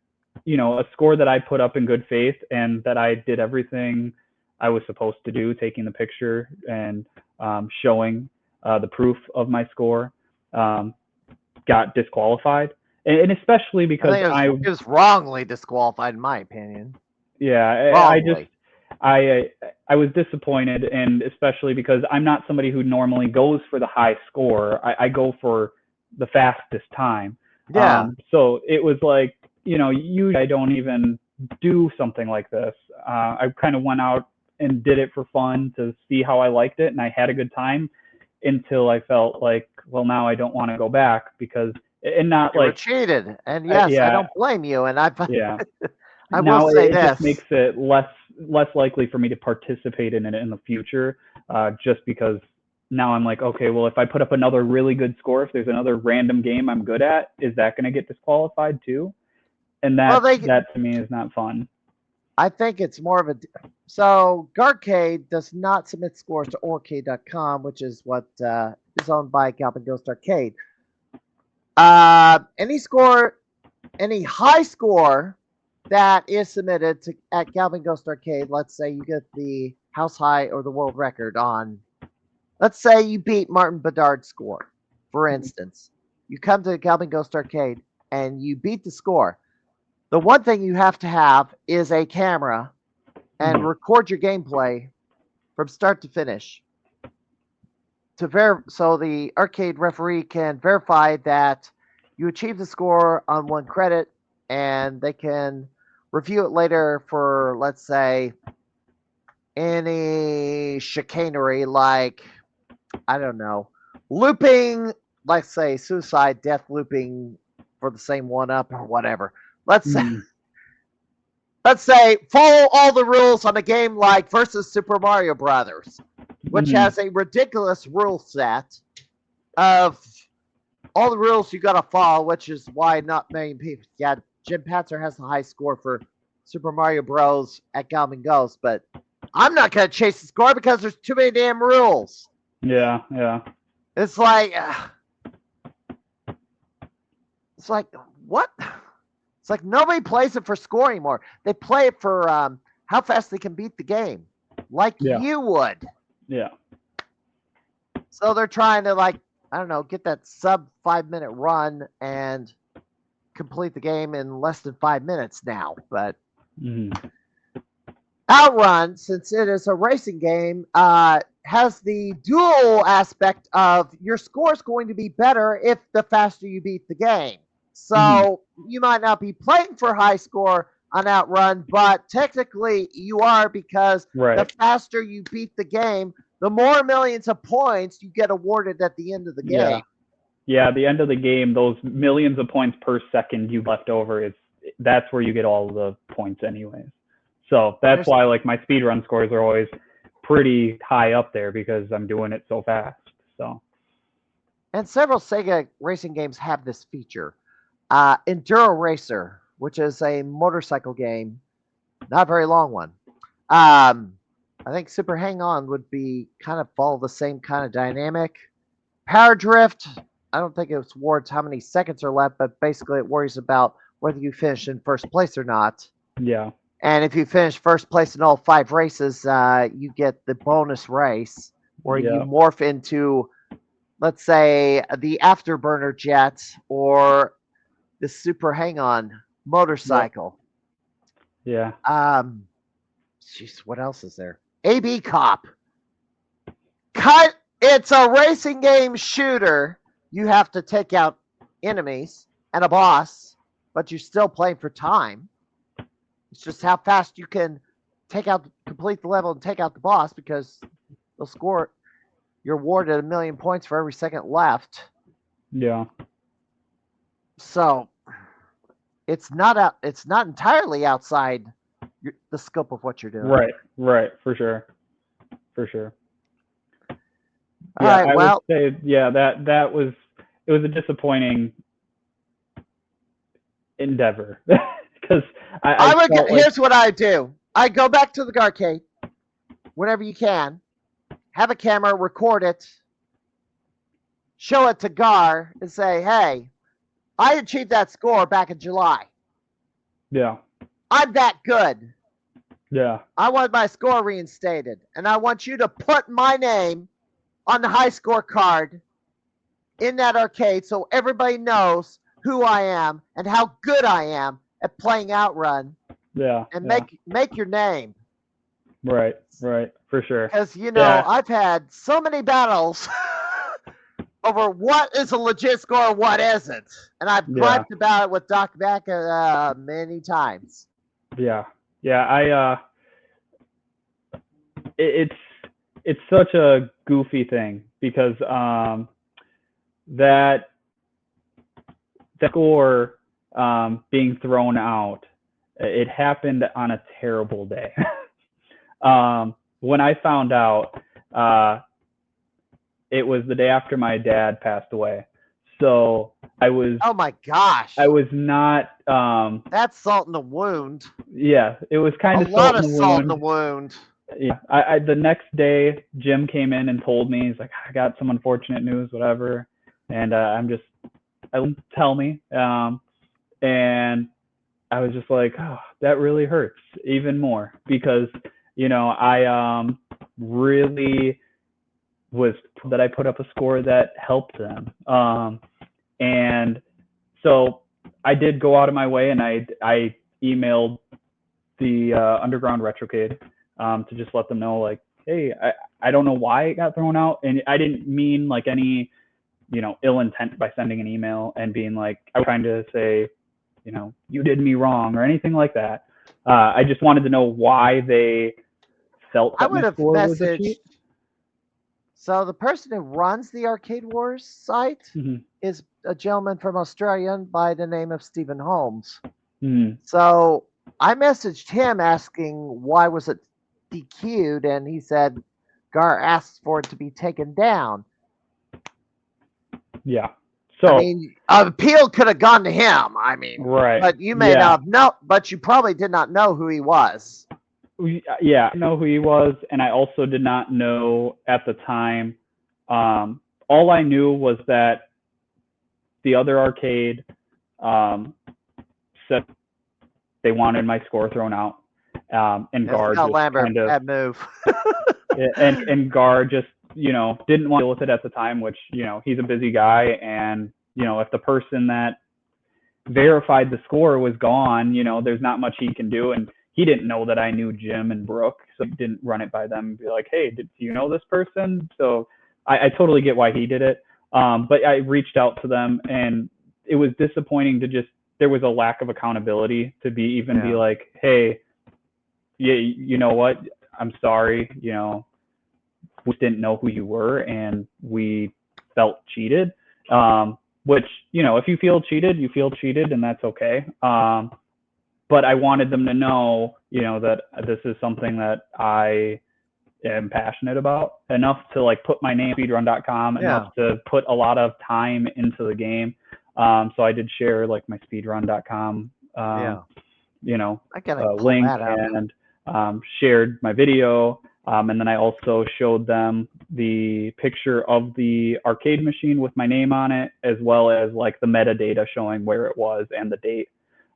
a score that I put up in good faith and that I did everything I was supposed to do, taking the picture and showing the proof of my score, got disqualified, and especially because it was wrongly disqualified, in my opinion. Yeah, wrongly. I was disappointed, and especially because I'm not somebody who normally goes for the high score. I go for the fastest time. Yeah. So it was like, usually I don't even do something like this. I kind of went out and did it for fun to see how I liked it, and I had a good time until I felt like, well, now I don't want to go back because, and not You were like, cheated, and yes, I yeah, don't blame you. And yeah. I will Now say it just this. makes it less likely for me to participate in it in the future, just because now I'm like, okay, well, if I put up another really good score, if there's another random game I'm good at, is that going to get disqualified too? And Well, that to me is not fun. I think it's more of a. So Garcade does not submit scores to Orcade.com, which is what is owned by Galvin Ghost Arcade. Any high score that is submitted at Galvin Ghost Arcade, let's say you get the house high or the world record on, let's say you beat Martin Bedard's score, for instance. You come to Galvin Ghost Arcade and you beat the score. The one thing you have to have is a camera and record your gameplay from start to finish so the arcade referee can verify that you achieved the score on one credit, and they can review it later for, let's say, any chicanery, like, I don't know, looping, let's say suicide, death looping for the same one up or whatever. Let's say follow all the rules on a game like versus Super Mario Brothers, which has a ridiculous rule set of all the rules you gotta follow, which is why not many people. Yeah, Jim Patzer has the high score for Super Mario Bros. At Galvin Ghost, but I'm not gonna chase the score because there's too many damn rules. Yeah. It's like what? It's like nobody plays it for score anymore. They play it for how fast they can beat the game, like you would. Yeah. So they're trying to, like, I don't know, get that sub 5-minute run and complete the game in less than 5 minutes now. But Outrun, since it is a racing game, has the dual aspect of your score is going to be better if the faster you beat the game. So you might not be playing for high score on Outrun, but technically you are, because the faster you beat the game, the more millions of points you get awarded at the end of the game. Yeah, at the end of the game, those millions of points per second you left over, that's where you get all the points anyways. So that's why, like, my speedrun scores are always pretty high up there, because I'm doing it so fast. So. And several Sega racing games have this feature. Enduro Racer, which is a motorcycle game, not a very long one. I think Super Hang On would be kind of follow the same kind of dynamic. Power Drift, I don't think it's words how many seconds are left, but basically it worries about whether you finish in first place or not. Yeah. And if you finish first place in all 5 races, you get the bonus race where you morph into, let's say, the Afterburner jet or the Super Hang-On motorcycle. Yeah. Jeez, what else is there? AB Cop. It's a racing game shooter. You have to take out enemies and a boss, but you're still playing for time. It's just how fast you can complete the level and take out the boss, because they'll score. You're awarded 1 million points for every second left. Yeah. So it's not entirely outside the scope of what you're doing. Right, for sure. All right, I would say, it was a disappointing endeavor, because here's what I do. I go back to the arcade whenever you can, have a camera, record it, show it to Gar, and say, hey, I achieved that score back in July. Yeah. I'm that good. Yeah. I want my score reinstated, and I want you to put my name on the high score card in that arcade so everybody knows who I am and how good I am at playing Outrun. Yeah. And make your name. Right, for sure. Because, I've had so many battles over what is a legit score and what isn't. And I've griped about it with Doc Mack many times. Yeah. It's such a goofy thing, because that score being thrown out, it happened on a terrible day. When I found out, it was the day after my dad passed away. So Oh my gosh. I was not, That's salt in the wound. yeah, it was kind A of lot salt of in the salt in wound. the wound. Yeah, the next day, Jim came in and told me, he's like, I got some unfortunate news, whatever. And I wouldn't tell me. And I was just like, oh, that really hurts even more because, I really was that I put up a score that helped them. And so I did go out of my way and I emailed the Underground Retrocade to just let them know, like, hey, I don't know why it got thrown out. And I didn't mean like any, ill intent by sending an email and being like, I was trying to say, you did me wrong or anything like that. I just wanted to know why they felt I that would my have score was a messaged. cheat. So the person who runs the Arcade Wars site Mhm. is a gentleman from Australia by the name of Stephen Holmes. Mhm. So I messaged him asking why was it DQ'd, and he said Gar asked for it to be taken down. Yeah. So I mean, an appeal could have gone to him. I mean, right. but you may not have but you probably did not know who he was. Yeah, I know who he was, and I also did not know at the time. All I knew was that the other arcade said they wanted my score thrown out, and Gar Scott just Lambert, kind of bad move. and Gar just didn't want to deal with it at the time, which he's a busy guy, and if the person that verified the score was gone, there's not much he can do, and he didn't know that I knew Jim and Brooke, so he didn't run it by them and be like, hey, do you know this person? So I totally get why he did it. But I reached out to them, and it was disappointing to there was a lack of accountability to be like, hey, yeah, you know what? I'm sorry, we didn't know who you were and we felt cheated. Which, if you feel cheated and that's okay. But I wanted them to know, that this is something that I am passionate about enough to like put my name speedrun.com, enough to put a lot of time into the game. So I did share like my speedrun.com, I gotta pull link that up. and shared my video. And then I also showed them the picture of the arcade machine with my name on it, as well as like the metadata showing where it was and the date.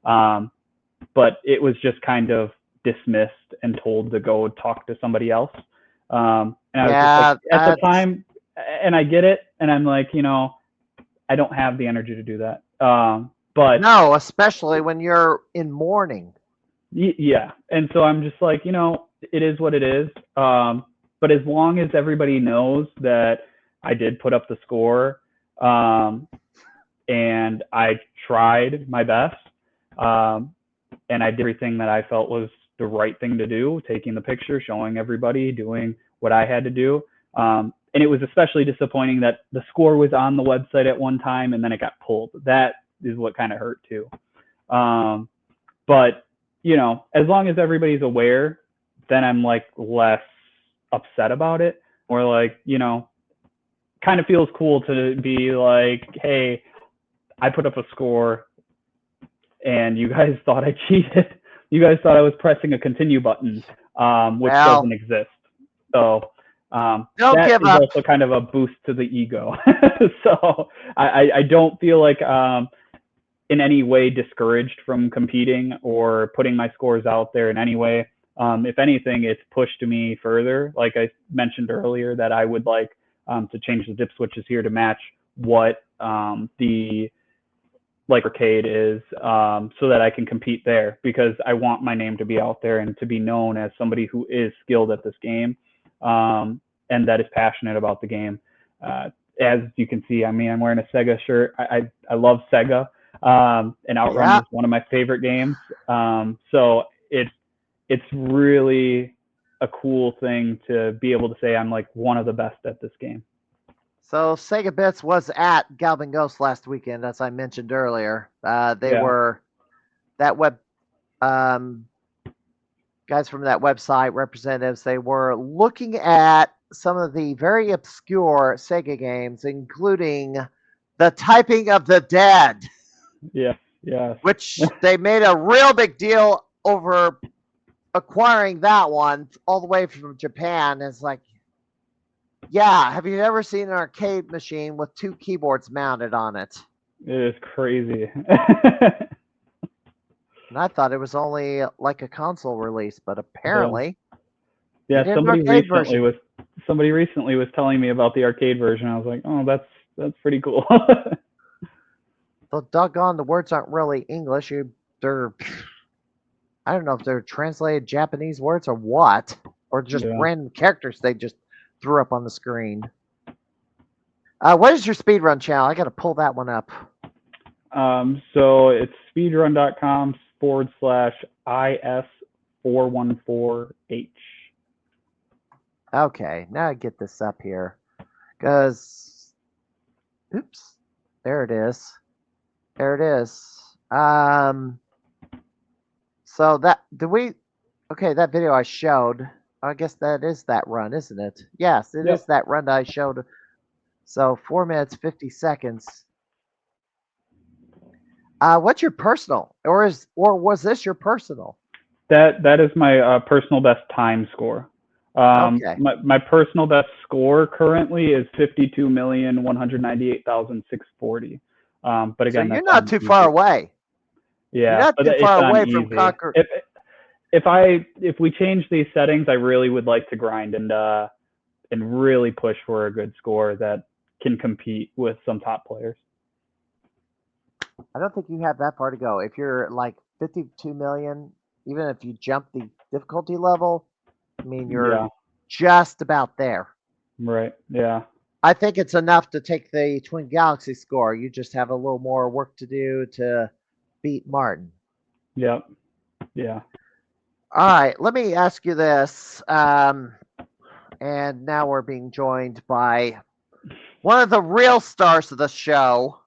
But it was just kind of dismissed and told to go talk to somebody else. And I was just like, at the time, and I get it, and I'm like, I don't have the energy to do that. But no, especially when you're in mourning. Yeah, and so I'm just like, it is what it is. But as long as everybody knows that I did put up the score, and I tried my best, and I did everything that I felt was the right thing to do, taking the picture, showing everybody, doing what I had to do. And it was especially disappointing that the score was on the website at one time and then it got pulled. That is what kind of hurt too. But, as long as everybody's aware, then I'm like less upset about it, or like, kind of feels cool to be like, hey, I put up a score and you guys thought I cheated. You guys thought I was pressing a continue button, which doesn't exist. So that is also kind of a boost to the ego. So I don't feel like in any way discouraged from competing or putting my scores out there in any way. If anything, it's pushed me further. Like I mentioned earlier, that I would like to change the dip switches here to match what the arcade is, so that I can compete there, because I want my name to be out there and to be known as somebody who is skilled at this game, and that is passionate about the game. As you can see, I'm wearing a Sega shirt. I love Sega, and Outrun is one of my favorite games. So it's really a cool thing to be able to say I'm like one of the best at this game. So Sega Bits was at Galvin Ghost last weekend, as I mentioned earlier. They Yeah. were that web guys from that website, representatives. They were looking at some of the very obscure Sega games, including the Typing of the Dead, Yeah. Yeah. which they made a real big deal over acquiring that one all the way from Japan. It's like, yeah, have you ever seen an arcade machine with 2 keyboards mounted on it? It is crazy. And I thought it was only like a console release, but apparently, Yeah, did an somebody arcade recently version. was telling me about the arcade version. I was like, oh, that's pretty cool. the doggone, the words aren't really English. They're, I don't know if they're translated Japanese words or what, or just Yeah. random characters they just threw up on the screen. What is your speedrun channel? I got to pull that one up. So it's speedrun.com/IS414H. Okay, now I get this up here. Because, oops, there it is. There it is. So that, that video I showed, I guess that is that run, isn't it? Yes, it Yep. is that run that I showed. So 4 minutes, 50 seconds. What's your personal? Or was this your personal? That is my personal best time score. Okay. My personal best score currently is 52,198,640. But So again, you're that's not on too far easy. away. Yeah, You're not but too it's far on away from easy. Conquer. If we change these settings, I really would like to and really push for a good score that can compete with some top players. I don't think you have that far to go. If you're like 52 million, even if you jump the difficulty level, I mean, you're Yeah, just about there. right. Yeah, I think it's enough to take the Twin Galaxy score. You just have a little more work to do to beat Martin. yep, yeah. All right, let me ask you this. And now we're being joined by one of the real stars of the show.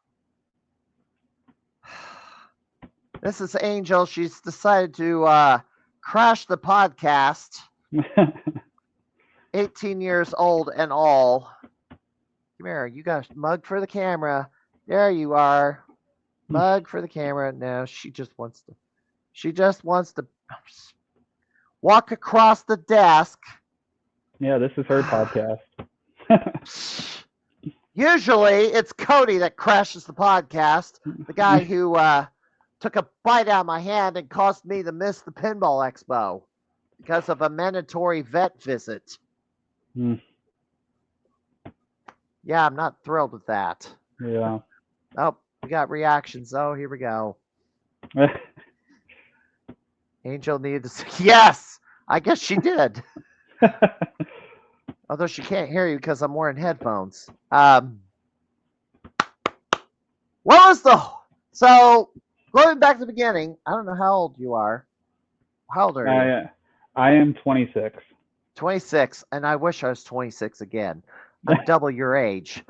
This is Angel. She's decided to crash the podcast. 18 years old and all. Come here. You got a mug for the camera. There you are. Mug for the camera. No, she just wants to walk across the desk. Yeah, this is her podcast. Usually it's Cody that crashes the podcast. The guy who took a bite out of my hand and caused me to miss the Pinball Expo because of a mandatory vet visit. Mm, Yeah, I'm not thrilled with that. yeah. Oh, we got reactions. Oh, here we go. Angel needed to say, yes, I guess she did. Although she can't hear you because I'm wearing headphones. So going back to the beginning, I don't know how old you are. How old are you? I am 26. 26, and I wish I was 26 again. I'm double your age.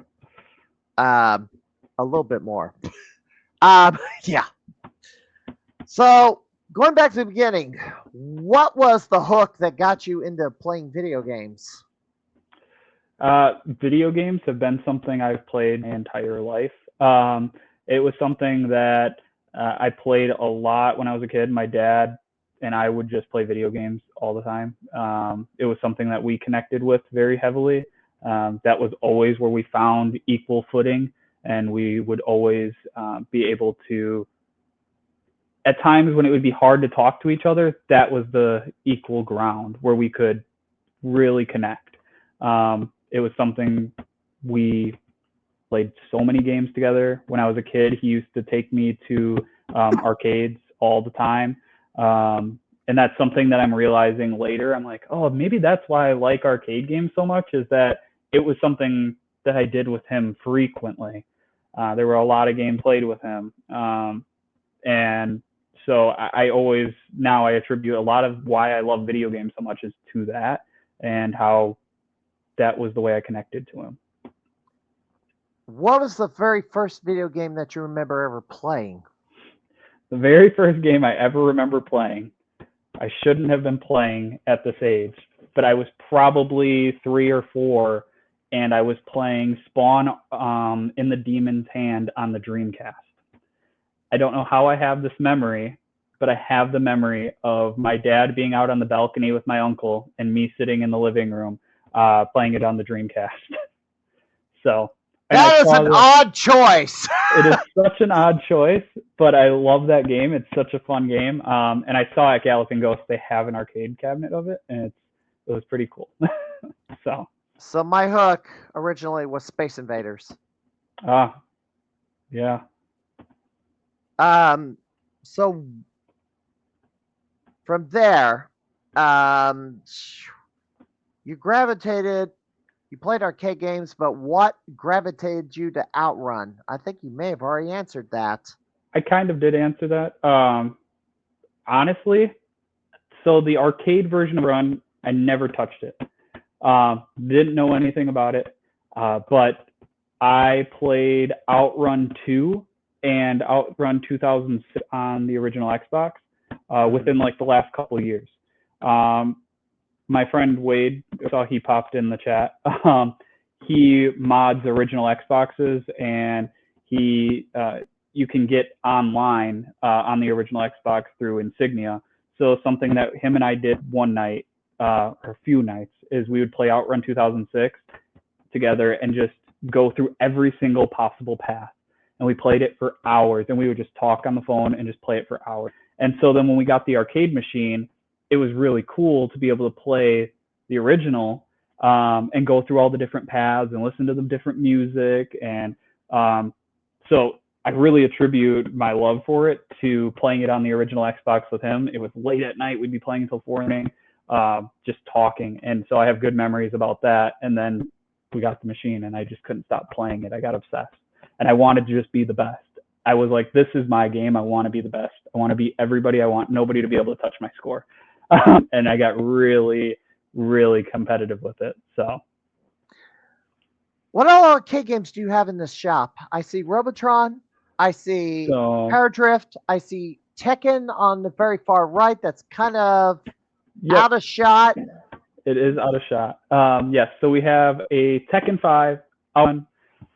A little bit more. Yeah. So going back to the beginning, what was the hook that got you into playing video games? Video games have been something I've played my entire life. It was something that I played a lot when I was a kid. My dad and I would just play video games all the time. It was something that we connected with very heavily. That was always where we found equal footing, and we would always be able to, at times when it would be hard to talk to each other, that was the equal ground where we could really connect. It was something we played so many games together. When I was a kid, he used to take me to arcades all the time. And that's something that I'm realizing later. I'm like, oh, maybe that's why I like arcade games so much, is that it was something that I did with him frequently. There were a lot of games played with him. And so I always, now I attribute a lot of why I love video games so much is to that, and how that was the way I connected to him. What was the very first video game that you remember ever playing? The very first game I ever remember playing, I shouldn't have been playing at this age, but I was probably 3 or 4, and I was playing Spawn in the Demon's Hand on the Dreamcast. I don't know how I have this memory, but I have the memory of my dad being out on the balcony with my uncle and me sitting in the living room playing it on the Dreamcast. So That is an odd choice. It is such an odd choice, but I love that game. It's such a fun game. And I saw at Galloping Ghost they have an arcade cabinet of it, and it was pretty cool. So my hook originally was Space Invaders. Yeah. So from there, you played arcade games, but what gravitated you to Outrun? I think you may have already answered that. I kind of did answer that. Honestly, so the arcade version of Run, I never touched it. Didn't know anything about it, but I played Outrun 2 and Outrun 2006 on the original Xbox within like the last couple of years. My friend Wade, I saw he popped in the chat. He mods original Xboxes, and you can get online on the original Xbox through Insignia. So something that him and I did one night, or a few nights, is we would play Outrun 2006 together and just go through every single possible path. And we played it for hours, and we would just talk on the phone and just play it for hours. And so then when we got the arcade machine, it was really cool to be able to play the original and go through all the different paths and listen to the different music. And so I really attribute my love for it to playing it on the original Xbox with him. It was late at night. We'd be playing until 4 a.m. Just talking. And so I have good memories about that. And then we got the machine, and I just couldn't stop playing it. I got obsessed. And I wanted to just be the best. I was like, this is my game. I want to be the best. I want to beat everybody. I want nobody to be able to touch my score. And I got really, really competitive with it. So, what all arcade games do you have in this shop? I see Robotron. I see Paradrift. I see Tekken on the very far right. That's kind of out of shot. It is out of shot. Yes. So we have a Tekken 5,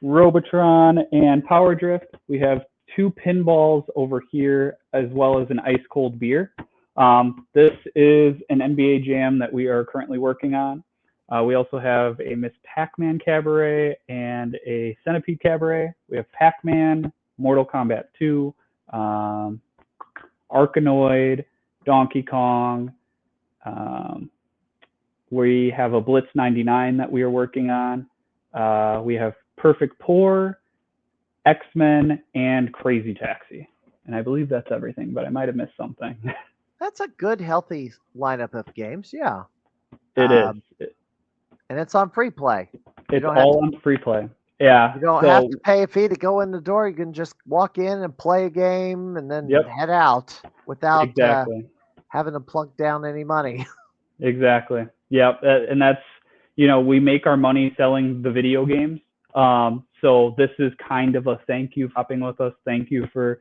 Robotron, and Power Drift. We have 2 pinballs over here, as well as an ice cold beer. This is an NBA Jam that we are currently working on. We also have a Miss Pac-Man Cabaret and a Centipede Cabaret. We have Pac-Man, Mortal Kombat 2, Arkanoid, Donkey Kong. We have a Blitz 99 that we are working on. We have Perfect Pour, X-Men, and Crazy Taxi. And I believe that's everything, but I might have missed something. That's a good, healthy lineup of games. Yeah. It is. And it's on free play. It's all on free play. Yeah. You don't have to pay a fee to go in the door. You can just walk in and play a game and then head out without having to plunk down any money. Exactly. Yep. And that's, we make our money selling the video games. So this is kind of a thank you for hopping with us. Thank you for,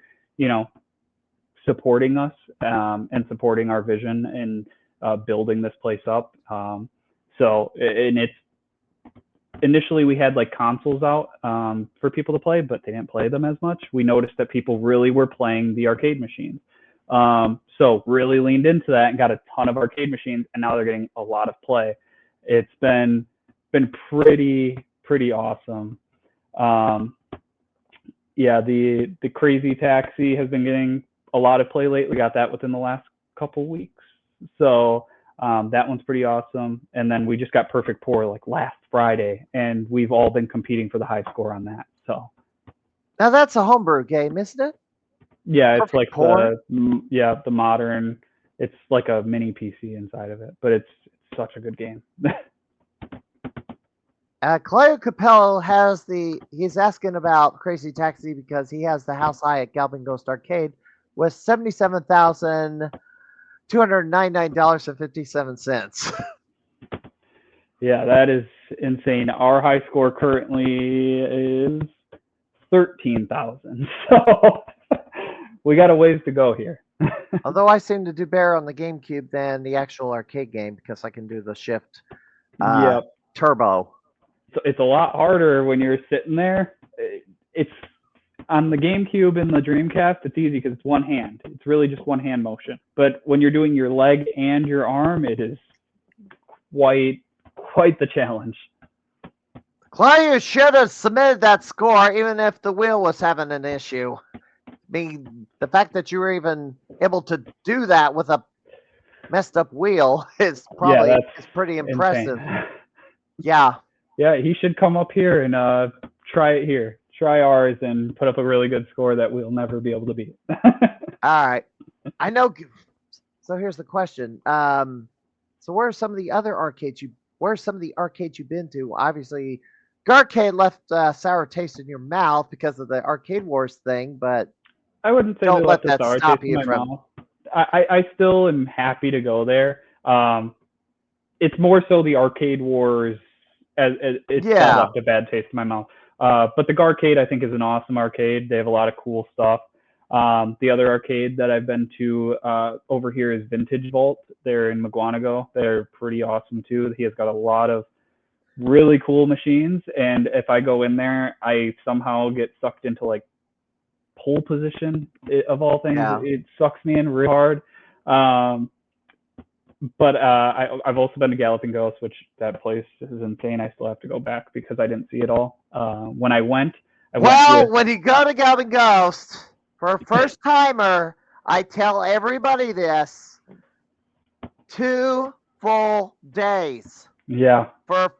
supporting us and supporting our vision and building this place up. And it's initially we had like consoles out for people to play, but they didn't play them as much. We noticed that people really were playing the arcade machines. So really leaned into that and got a ton of arcade machines, and now they're getting a lot of play. It's been pretty awesome. The Crazy Taxi has been getting a lot of play lately. We got that within the last couple weeks. So that one's pretty awesome. And then we just got Perfect Pour like last Friday, and we've all been competing for the high score on that. So now that's a homebrew game, isn't it? Yeah, Perfect it's like Pour? the modern. It's like a mini PC inside of it, but it's such a good game. Claudio Capello he's asking about Crazy Taxi because he has the house high at Galvin Ghost Arcade with $77,299.57. Yeah, that is insane. Our high score currently is 13,000. So we got a ways to go here. Although I seem to do better on the GameCube than the actual arcade game because I can do the shift Yep. turbo. So it's a lot harder when you're sitting there. It's on the GameCube and the Dreamcast, it's easy because it's one hand. It's really just one hand motion. But when you're doing your leg and your arm, it is quite the challenge. Claudia should have submitted that score even if the wheel was having an issue. I mean, the fact that you were even able to do that with a messed up wheel is probably is pretty impressive. Insane. Yeah. Yeah, he should come up here and try it here. Try ours and put up a really good score that we'll never be able to beat. All right. I know. So here's the question. So where are some of the other arcades you've been to? Obviously, Garcade left a sour taste in your mouth because of the Arcade Wars thing, but I wouldn't say don't they let left that a sour stop taste in you my from. mouth. I still am happy to go there. It's more so the Arcade Wars as that left a bad taste in my mouth. But the Garcade, I think, is an awesome arcade. They have a lot of cool stuff. The other arcade that I've been to over here is Vintage Vault. They're in McGuanago. They're pretty awesome too. He has got a lot of really cool machines, and if I go in there, I somehow get sucked into like pole position of all things. Yeah. It sucks me in real hard. But I've also been to Galloping Ghost, which that place is insane. I still have to go back because I didn't see it all. When I went when you go to Galloping Ghost, for a first timer, I tell everybody this: 2 full days. Yeah. For a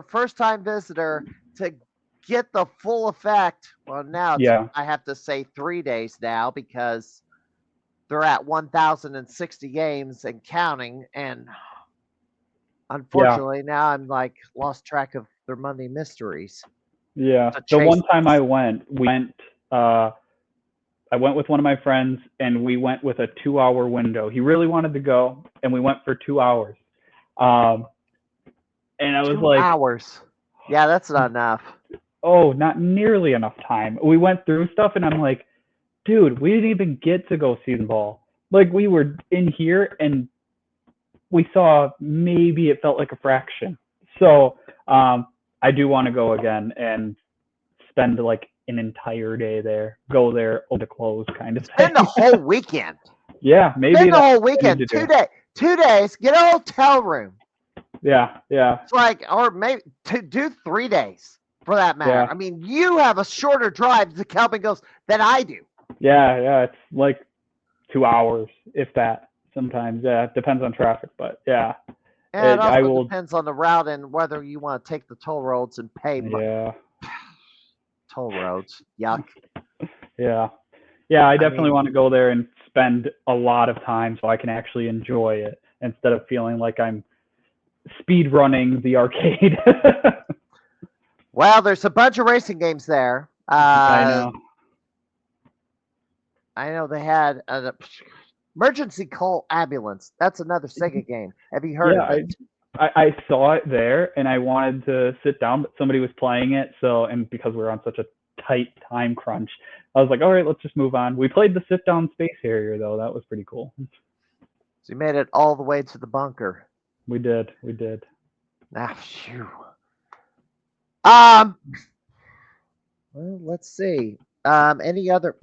first time visitor to get the full effect. Well, now I have to say 3 days now because they're at 1,060 games and counting. And unfortunately, now I'm like lost track of their Monday mysteries. Yeah. The one time I went, I went with one of my friends and we went with a 2-hour window. He really wanted to go and we went for 2 hours. And I was 2 like, hours. Yeah, that's not enough. Oh, not nearly enough time. We went through stuff and I'm like, dude, we didn't even get to go see the ball. Like we were in here and we saw maybe it felt like a fraction. So I do want to go again and spend like an entire day there. Go there, open to close kind of thing. Spend the whole weekend. Yeah, maybe Spend the whole weekend. 2 days. Get a hotel room. Yeah. It's like, or maybe to do 3 days for that matter. Yeah. I mean, you have a shorter drive to Galloping Ghost than I do. Yeah, it's like 2 hours, if that. Sometimes, yeah, it depends on traffic, but yeah. And it also depends on the route and whether you want to take the toll roads and pay money. Yeah. Toll roads, yuck. Yeah, I definitely want to go there and spend a lot of time so I can actually enjoy it instead of feeling like I'm speed running the arcade. Well, there's a bunch of racing games there. I know they had an Emergency Call Ambulance. That's another Sega game. Have you heard of it? I saw it there and I wanted to sit down, but somebody was playing it. So, and because we're on such a tight time crunch, I was like, all right, let's just move on. We played the sit down Space Harrier though. That was pretty cool. So you made it all the way to the bunker. We did. Ah, phew. Well, let's see. Any other?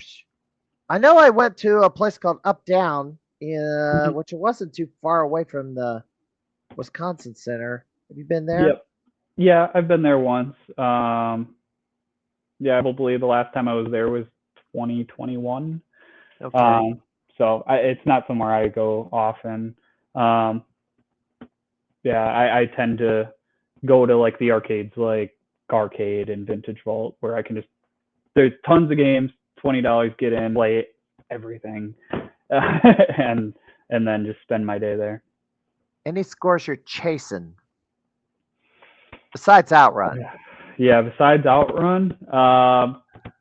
I know I went to a place called Up Down, which it wasn't too far away from the Wisconsin Center. Have you been there? Yep. Yeah, I've been there once. Yeah, probably the last time I was there was 2021. Okay. So it's not somewhere I go often. Yeah, I tend to go to like the arcades like Garcade and Vintage Vault where I can just, there's tons of games, $20, get in, play everything, and then just spend my day there. Any scores you're chasing besides Outrun? Yeah, besides Outrun,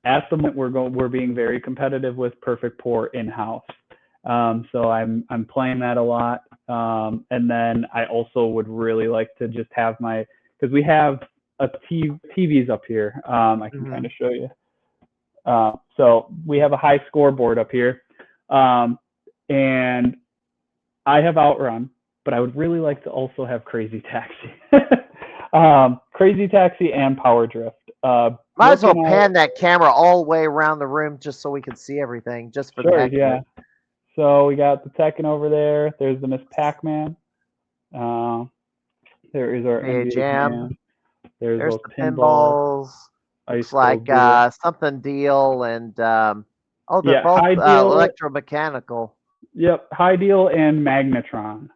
at the moment we're being very competitive with Perfect Pour in-house. So I'm playing that a lot. And then I also would really like to just have because we have TV's up here. I can Mhm. kind of show you. So we have a high scoreboard up here, and I have Outrun, but I would really like to also have Crazy Taxi. Crazy Taxi and Power Drift. Might as well Looking at pan that camera all the way around the room just so we can see everything, just for the Sure, heck of yeah. it. So we got the Tekken over there. There's the Miss Pac-Man. There is our NBA NBA Jam. Jam. There's There's those the pinballs. pinballs. Ice Looks like Cold Beer. something deal and oh, they're Yeah, both High Deal. electromechanical. Yep, High Deal and Magnetron.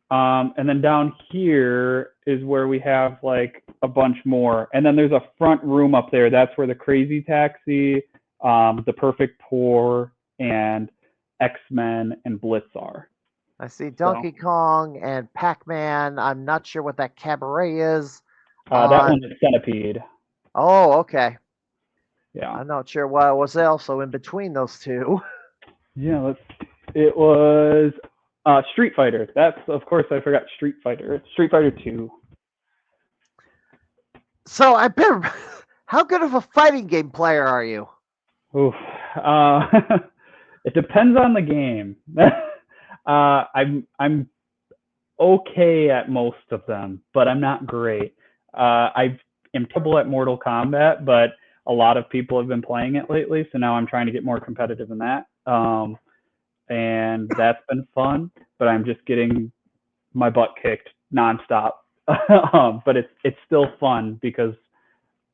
And then down here is where we have like a bunch more. And then there's a front room up there. That's where the Crazy Taxi, the Perfect Pour, and X-Men and Blitz are. I see Donkey Kong and Pac-Man. I'm not sure what that cabaret is. That one's Centipede. Oh, okay. Yeah. I'm not sure what was also in between those two. Yeah, it was Street Fighter. That's, of course, I forgot Street Fighter. It's Street Fighter 2. So I bet. How good of a fighting game player are you? Oof. It depends on the game. I'm okay at most of them, but I'm not great. I am terrible at Mortal Kombat, but a lot of people have been playing it lately, so now I'm trying to get more competitive in that. And that's been fun, but I'm just getting my butt kicked nonstop. But it's still fun because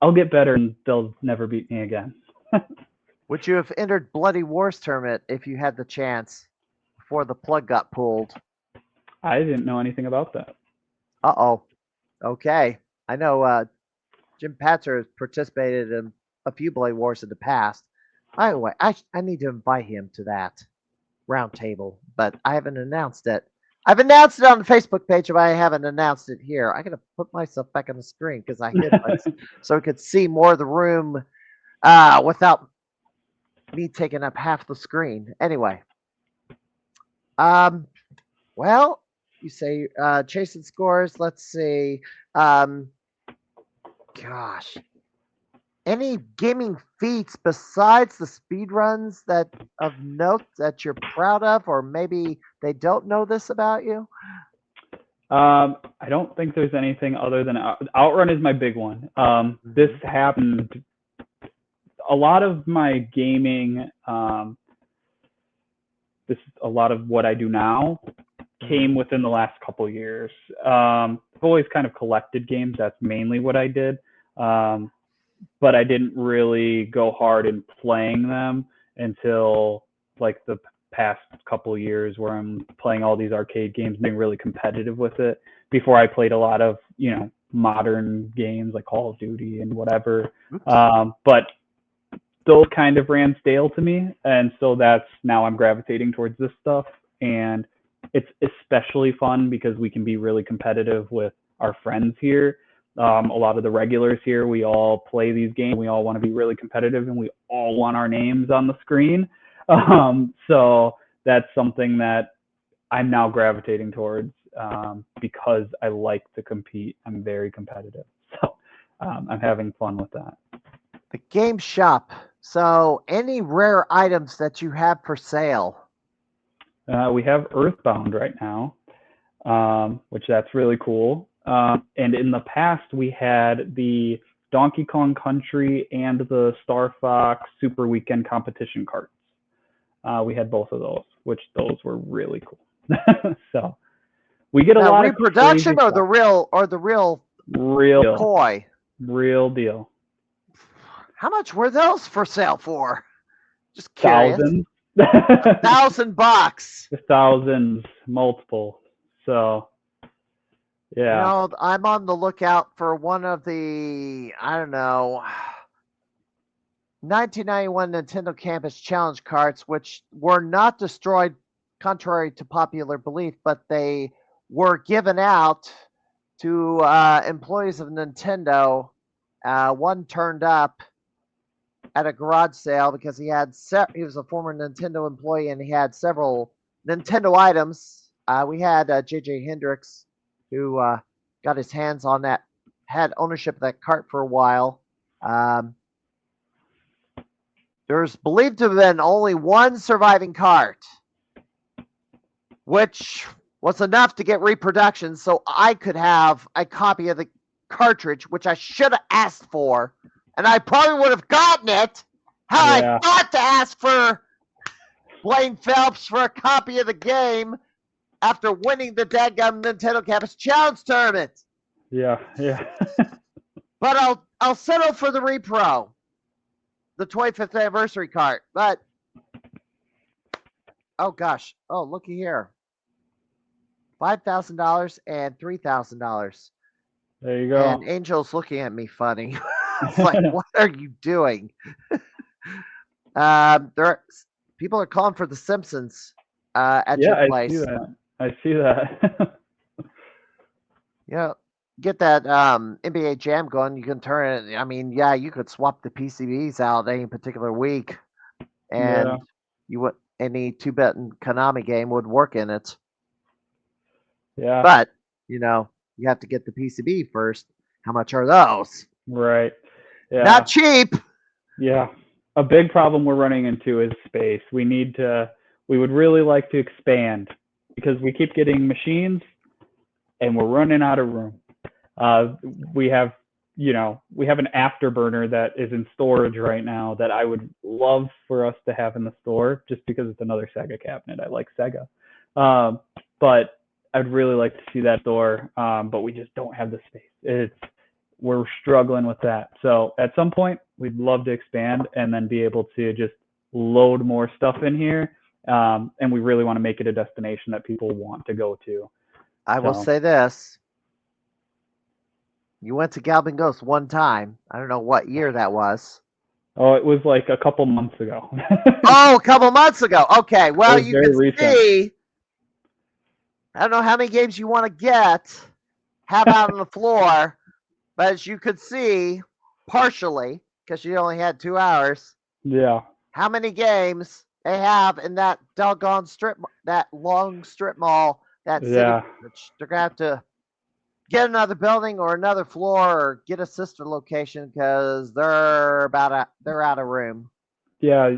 I'll get better and they'll never beat me again. Would you have entered Bloody Wars tournament if you had the chance before the plug got pulled? I didn't know anything about that. Uh-oh. Okay. I know Jim Patzer has participated in a few Bloody Wars in the past. By the way, I need to invite him to that round table, but I haven't announced it. I've announced it on the Facebook page, but I haven't announced it here. I gotta put myself back on the screen because I hid it so we could see more of the room without me taking up half the screen. Anyway, well, you say chasing scores. Let's see. Gosh, any gaming feats besides the speed runs that of note that you're proud of, or maybe they don't know this about you? I don't think there's anything other than Outrun is my big one. This happened. A lot of my gaming, a lot of what I do now came within the last couple of years. I've always kind of collected games. That's mainly what I did. But I didn't really go hard in playing them until like the past couple of years where I'm playing all these arcade games, being really competitive with it. Before I played a lot of, modern games like Call of Duty and whatever. But those kind of ran stale to me. And so now I'm gravitating towards this stuff. And it's especially fun because we can be really competitive with our friends here. A lot of the regulars here, we all play these games. We all want to be really competitive and we all want our names on the screen. So that's something that I'm now gravitating towards because I like to compete. I'm very competitive. So I'm having fun with that. The game shop. So, any rare items that you have for sale? We have Earthbound right now, which that's really cool. And in the past, we had the Donkey Kong Country and the Star Fox Super Weekend competition carts. We had both of those, which those were really cool. So we get a lot of reproduction or the real toy. Real deal. How much were those for sale for? Just curious. Thousands. $1,000. Thousands, multiple. So yeah. I'm on the lookout for one of the, 1991 Nintendo Campus Challenge carts, which were not destroyed contrary to popular belief, but they were given out to employees of Nintendo. One turned up at a garage sale because he was a former Nintendo employee and he had several Nintendo items. We had J.J. Hendricks who got his hands on that had ownership of that cart for a while. There's believed to have been only one surviving cart, which was enough to get reproduction so I could have a copy of the cartridge, which I should have asked for, and I probably would have gotten it had Yeah. I thought to ask for Blaine Phelps for a copy of the game after winning the dadgum Nintendo Campus Challenge tournament. Yeah. Yeah. But I'll settle for the repro, the 25th anniversary cart. But oh gosh, oh looky here, $5,000 and $3,000. There you go. And Angel's looking at me funny. It's like, what are you doing? People are calling for The Simpsons at Yeah, your place. I see that. Yeah, get that NBA Jam going. You can turn it. I mean, yeah, you could swap the PCBs out any particular week, and Yeah. you would any 2-bit Konami game would work in it. Yeah. But you have to get the PCB first. How much are those? Right. Yeah. Not cheap. Yeah. A big problem we're running into is space. We would really like to expand because we keep getting machines and we're running out of room. We have an afterburner that is in storage right now that I would love for us to have in the store just because it's another Sega cabinet. I like Sega. But I'd really like to see that store, but we just don't have the space. We're struggling with that. So at some point, we'd love to expand and then be able to just load more stuff in here. And we really want to make it a destination that people want to go to. I will say this. You went to Galvin Ghost one time. I don't know what year that was. Oh, it was like a couple months ago. Oh, a couple months ago. Okay. Well, you can recent. see. I don't know how many games you want to have out on the floor, but as you could see, partially, because you only had 2 hours. Yeah. How many games they have in that doggone that long strip mall, that city? Yeah. Which they're gonna have to get another building or another floor or get a sister location because they're out of room. Yeah.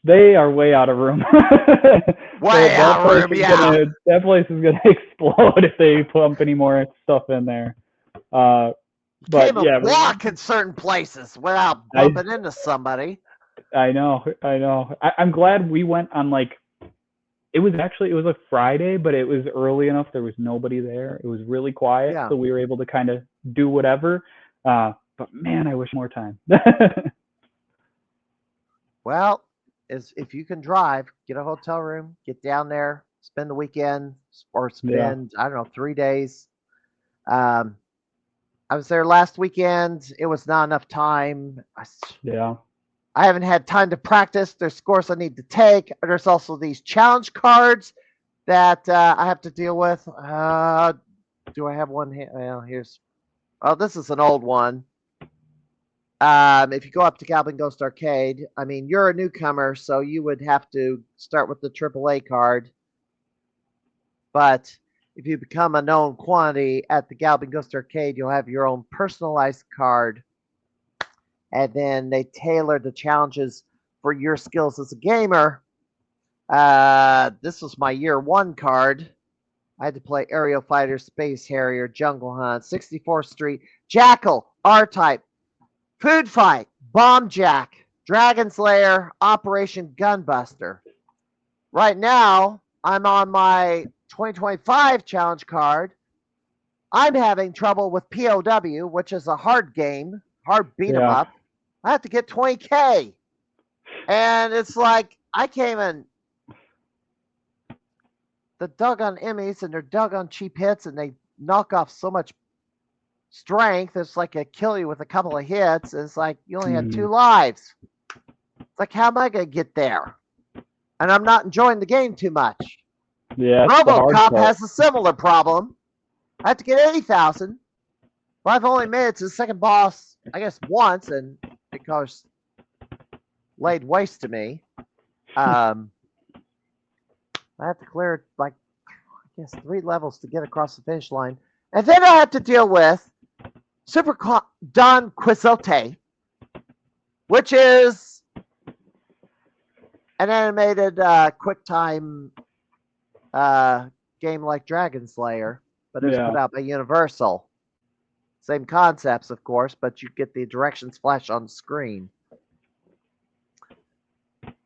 They are way out of room. Way out of room, yeah. That place is gonna explode if they pump any more stuff in there. But Can't even yeah, walk in certain places without bumping into somebody. I know. I'm glad we went on it was a Friday, but it was early enough. There was nobody there. It was really quiet, Yeah. so we were able to kind of do whatever. But man, I wish more time. Well, if you can drive, get a hotel room, get down there, spend the weekend, or spend, I don't know, 3 days. I was there last weekend. It was not enough time. Yeah. I haven't had time to practice. There's scores I need to take. There's also these challenge cards that I have to deal with. Do I have one here? Well, this is an old one. If you go up to Goblin Ghost Arcade, I mean, you're a newcomer, so you would have to start with the AAA card. But if you become a known quantity at the Goblin Ghost Arcade, you'll have your own personalized card. And then they tailor the challenges for your skills as a gamer. This was my year 1 card. I had to play Aerial Fighter, Space Harrier, Jungle Hunt, 64th Street, Jackal, R-Type, Food Fight, Bomb Jack, Dragon's Lair, Operation Gunbuster. Right now, I'm on my 2025 challenge card. I'm having trouble with POW, which is a hard game, hard beat 'em up. I have to get 20K. And it's like, I came in the doggone Emmys and they're doggone cheap hits and they knock off so much strength. It's like I kill you with a couple of hits. It's like you only had 2 lives. It's like, how am I going to get there? And I'm not enjoying the game too much. Yeah. RoboCop has a similar problem. I have to get 80,000. But I've only made it to the second boss, I guess, once, and it goes laid waste to me. I have to clear, I guess, 3 levels to get across the finish line. And then I had to deal with Don Quixote, which is an animated QuickTime game like Dragon Slayer, but it's put out by Universal. Same concepts, of course, but you get the directions flash on the screen.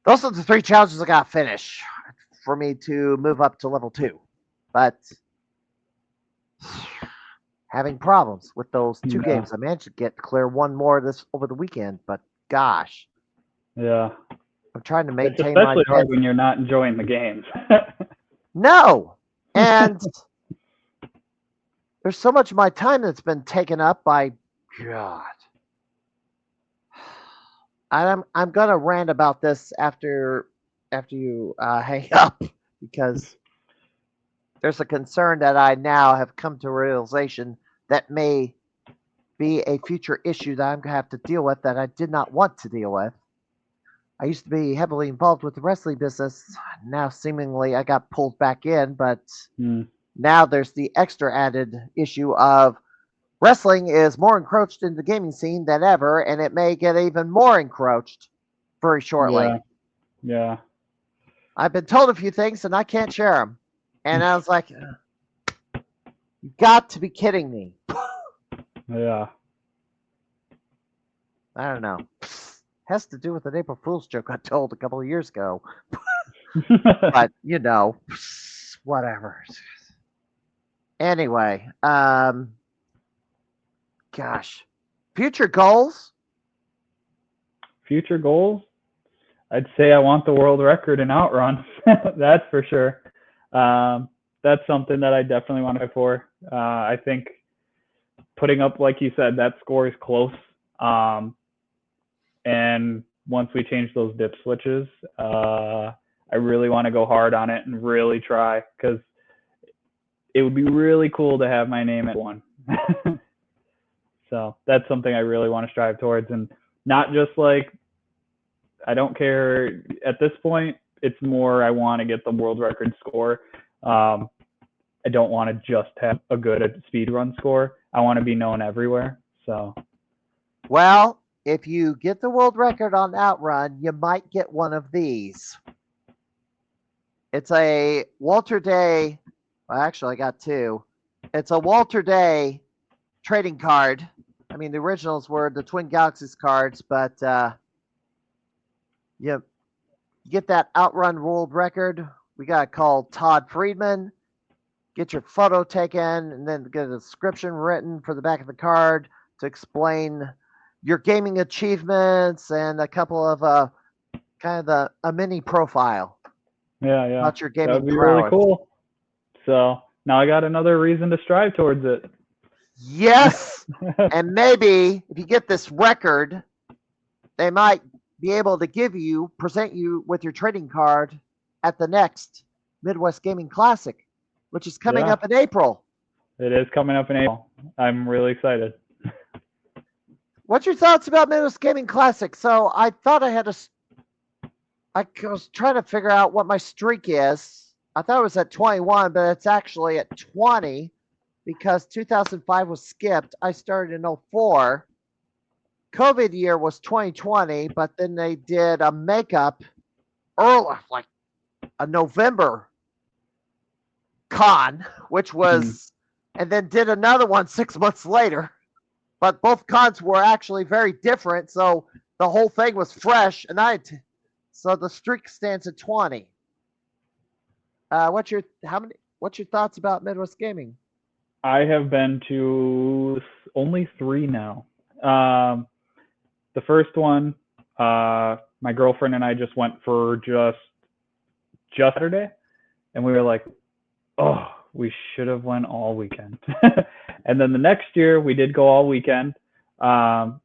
Those are the 3 challenges I got to finish for me to move up to level 2. But having problems with those 2 games. I managed to get clear one more this over the weekend, but gosh. Yeah. I'm trying to maintain it's especially hard when you're not enjoying the games. No. And there's so much of my time that's been taken up by God. I'm gonna rant about this after you hang up, because there's a concern that I now have come to realization that may be a future issue that I'm gonna have to deal with that I did not want to deal with. I used to be heavily involved with the wrestling business. Now seemingly I got pulled back in, but now there's the extra added issue of wrestling is more encroached in the gaming scene than ever, and it may get even more encroached very shortly. Yeah. I've been told a few things, and I can't share them. And I was like, you got to be kidding me. Yeah. I don't know. Has to do with an April Fool's joke I told a couple of years ago. But, whatever. Anyway, gosh. Future goals? Future goals? I'd say I want the world record in Outrun. That's for sure. That's something that I definitely want to go for. I think putting up, like you said, that score is close. And once we change those dip switches, I really want to go hard on it and really try, because it would be really cool to have my name at 1. So that's something I really want to strive towards, and not just like, I don't care at this point. It's more I want to get the world record score. I don't want to just have a good speed run score. I want to be known everywhere. So, well, if you get the world record on Outrun, you might get one of these. It's a Walter Day. Well, actually, I got 2. It's a Walter Day trading card. I mean, the originals were the Twin Galaxies cards, but you get that Outrun world record. We got to call Todd Friedman, get your photo taken, and then get a description written for the back of the card to explain your gaming achievements and a couple of a mini profile. Yeah. About your gaming That'd be prowess. really cool. So now I got another reason to strive towards it. Yes. And maybe if you get this record, they might be able to present you with your trading card at the next Midwest Gaming Classic, which is coming up in April. It is coming up in April. I'm really excited. What's your thoughts about Midwest Gaming Classic? So I thought I was trying to figure out what my streak is. I thought it was at 21, but it's actually at 20 because 2005 was skipped. I started in 04. COVID year was 2020, but then they did a makeup early, like a November con, which was, and then did another one 6 months later. But both cons were actually very different, so the whole thing was fresh, and so the streak stands at 20. What's your thoughts about Midwest Gaming? I have been to only 3 now. The first one, my girlfriend and I just went for just Saturday, and we were like, oh, we should have went all weekend. And then the next year we did go all weekend, and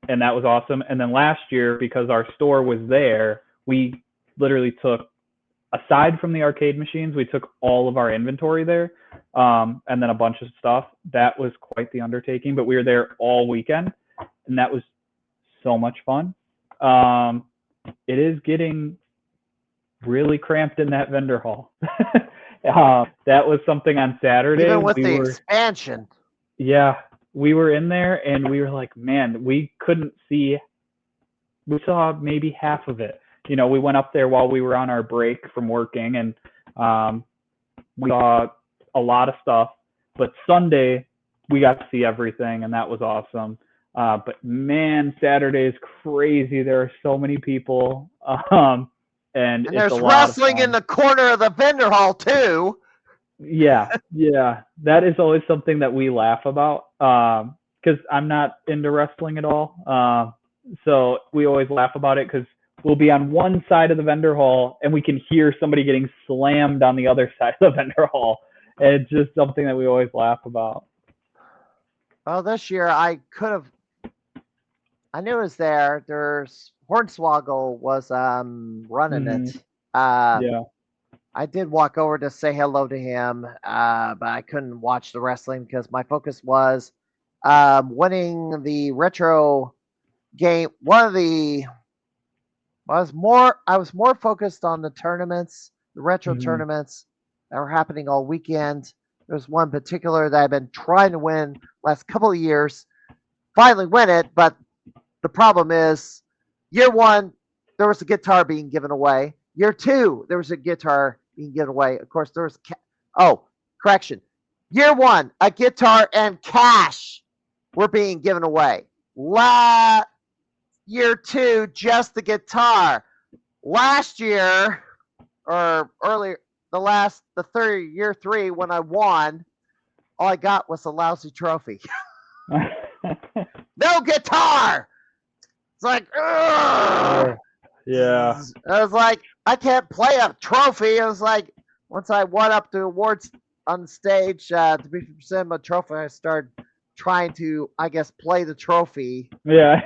that was awesome. And then last year, because our store was there, we literally took, aside from the arcade machines, we took all of our inventory there, and then a bunch of stuff. That was quite the undertaking, but we were there all weekend, and that was so much fun. It is getting really cramped in that vendor hall. That was something on Saturday. Even with we the were, expansion. yeah, we were in there and we were like, man, we couldn't see. We saw maybe half of it. We went up there while we were on our break from working, and we saw a lot of stuff. But Sunday, we got to see everything, and that was awesome. But man, Saturday is crazy. There are so many people, and it's there's a lot of wrestling fun. in the corner of the vendor hall too. Yeah, that is always something that we laugh about, because I'm not into wrestling at all. So we always laugh about it because we'll be on one side of the vendor hall and we can hear somebody getting slammed on the other side of the vendor hall. And it's just something that we always laugh about. Well, this year I knew it was there. There's Hornswoggle was running it. Yeah. I did walk over to say hello to him, but I couldn't watch the wrestling because my focus was winning the retro game. I was more focused on the tournaments, the retro tournaments that were happening all weekend. There's one particular that I've been trying to win last couple of years. Finally win it, but the problem is, year one, there was a guitar being given away. Year two, there was a guitar being given away. Of course, there was correction. Year one, a guitar and cash were being given away. Year two, just the guitar. Last year, or earlier, year three, when I won, all I got was a lousy trophy. No guitar. It's like, ugh. Yeah. I was like, I can't play a trophy. I was like, once I won up the awards on stage to be presented a trophy, I started trying to, I guess, play the trophy. Yeah.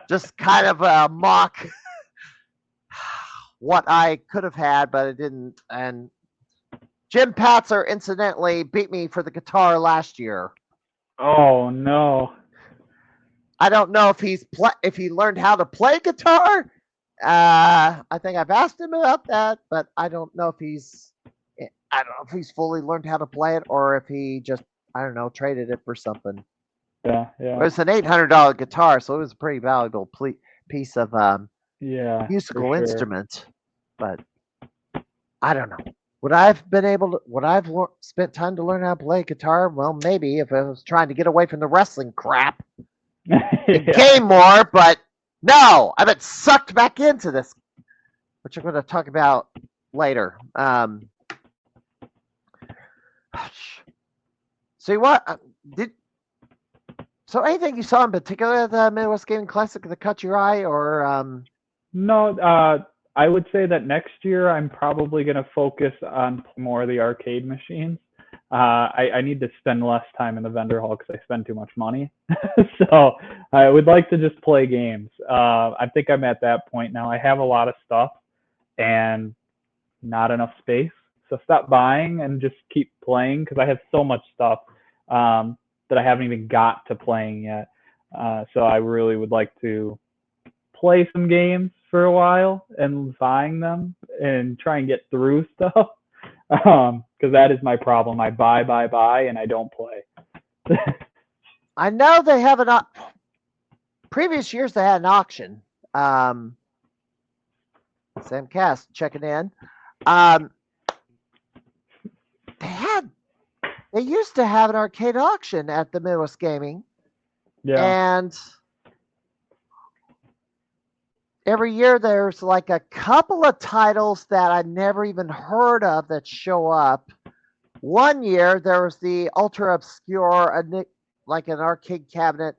Just kind of mock what I could have had, but I didn't. And Jim Patzer incidentally beat me for the guitar last year. Oh no. I don't know if if he learned how to play guitar. I think I've asked him about that, but I don't know if he's fully learned how to play it or if he just, I don't know, traded it for something. Yeah. It was an $800 guitar, so it was a pretty valuable piece of musical instrument. But I don't know. Would I've spent time to learn how to play guitar? Well, maybe if I was trying to get away from the wrestling crap and game more, but no, I've been sucked back into this, which I'm going to talk about later. See what So anything you saw in particular at the Midwest Gaming Classic that caught your eye, or No, I would say that next year I'm probably going to focus on more of the arcade machines. I need to spend less time in the vendor hall because I spend too much money. So I would like to just play games. I think I'm at that point now. I have a lot of stuff and not enough space. So stop buying and just keep playing because I have so much stuff that I haven't even got to playing yet. So I really would like to play some games for a while and buying them and try and get through stuff. Because that is my problem. I buy, and I don't play. I know they have previous years they had an auction. Sam Cast checking in. They used to have an arcade auction at the Midwest Gaming. Yeah. And every year there's like a couple of titles that I never even heard of that show up. One year there was the ultra obscure, like an arcade cabinet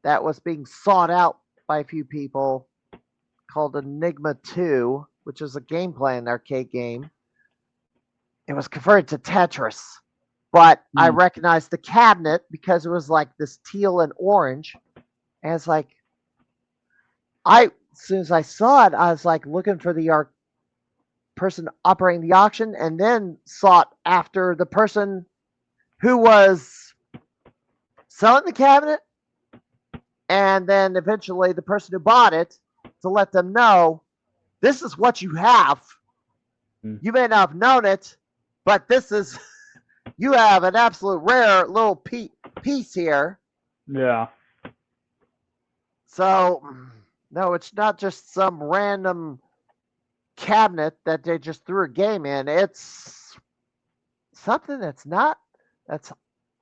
that was being sought out by a few people called Enigma 2, which is a gameplay in the arcade game. It was converted to Tetris, but I recognized the cabinet because it was like this teal and orange. And it's like, as soon as I saw it, I was like looking for the person operating the auction, and then sought after the person who was selling the cabinet, and then eventually the person who bought it, to let them know this is what you have. You may not have known it, But this is, you have an absolute rare little piece here. Yeah. So, no, it's not just some random cabinet that they just threw a game in. It's something that's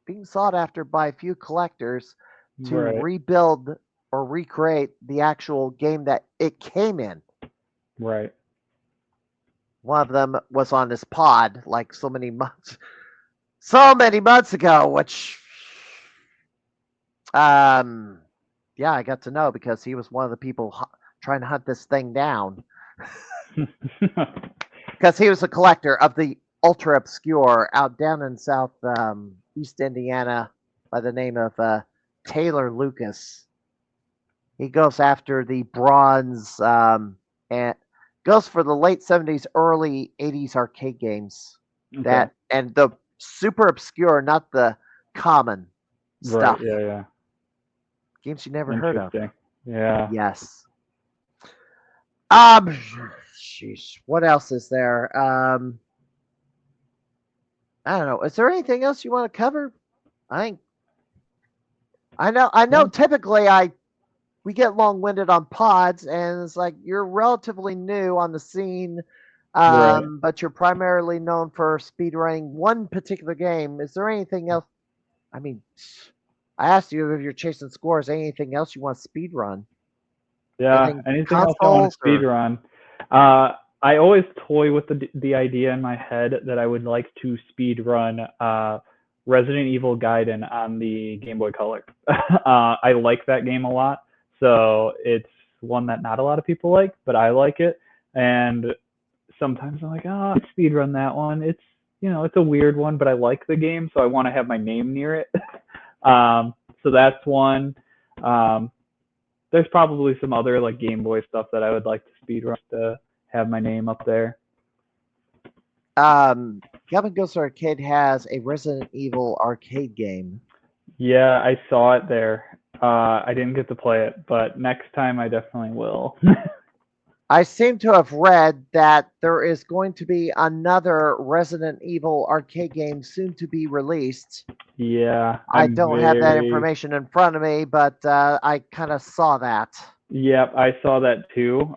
being sought after by a few collectors to Right. rebuild or recreate the actual game that it came in. Right. One of them was on this pod like so many months ago, which yeah, I got to know because he was one of the people trying to hunt this thing down. Because he was a collector of the ultra obscure out down in South East Indiana by the name of Taylor Lucas. He goes after the bronze and goes for the late 70s, early 80s arcade games. Okay. And the super obscure, not the common stuff. Right. Yeah. Games you never heard of. Interesting. Yeah. Yes. Sheesh. What else is there? I don't know. Is there anything else you want to cover? I know typically we get long-winded on pods, and it's like you're relatively new on the scene, Right. but you're primarily known for speedrunning one particular game. Is there anything else? I mean, I asked you if you're chasing scores. Anything else you want to speedrun? Yeah. Anything else I want to speed run? I always toy with the idea in my head that I would like to speed run Resident Evil Gaiden on the Game Boy Color. I like that game a lot, so it's one that not a lot of people like, but I like it. And sometimes I'm like, oh, I'd speed run that one. It's it's a weird one, but I like the game, so I want to have my name near it. So that's one. There's probably some other like Game Boy stuff that I would like to speed run to have my name up there. Gavin Goes Arcade has a Resident Evil arcade game. Yeah, I saw it there. I didn't get to play it, but next time I definitely will. I seem to have read that there is going to be another Resident Evil arcade game soon to be released. Yeah. I don't have that information in front of me, but I kind of saw that. Yep, I saw that too.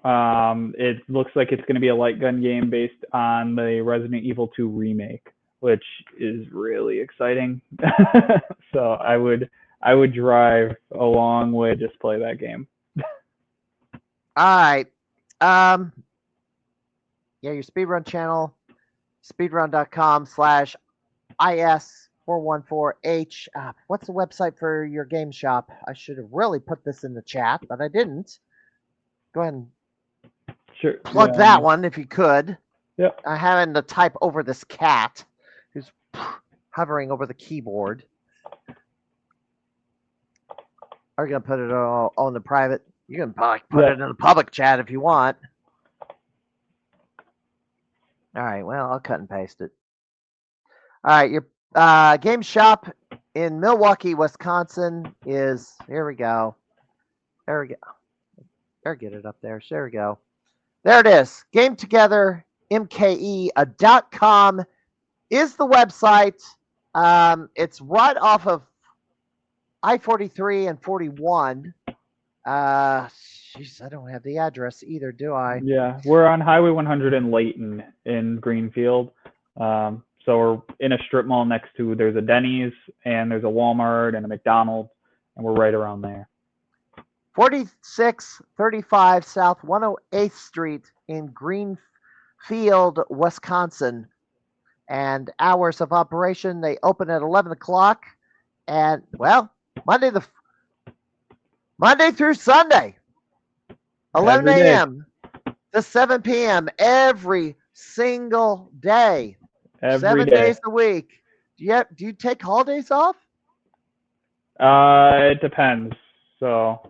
It looks like it's going to be a light gun game based on the Resident Evil 2 remake, which is really exciting. So I would drive a long way to just play that game. All right. Yeah, your speedrun channel, speedrun.com/IS414H. What's the website for your game shop? I should have really put this in the chat, but I didn't. Go ahead and plug that one if you could. Yep. I'm having to type over this cat who's hovering over the keyboard. Are you going to put it on the private? You can probably put it in the public chat if you want. All right, well, I'll cut and paste it. All right, your game shop in Milwaukee, Wisconsin is, here we go. There we go. There, get it up there. There we go. There it is. Game Together MKE.com is the website. It's right off of I-43 and 41. Jeez, I don't have the address either, do I? Yeah, we're on Highway 100 in Layton in Greenfield. So we're in a strip mall next to, there's a Denny's and there's a Walmart and a McDonald's, and we're right around there. 4635 South 108th Street in Greenfield, Wisconsin. And hours of operation, they open at 11 o'clock. And, well, Monday through Sunday, 11 a.m. to 7 p.m. every single day. Every 7 day. days a week. Do you take holidays off? It depends. So,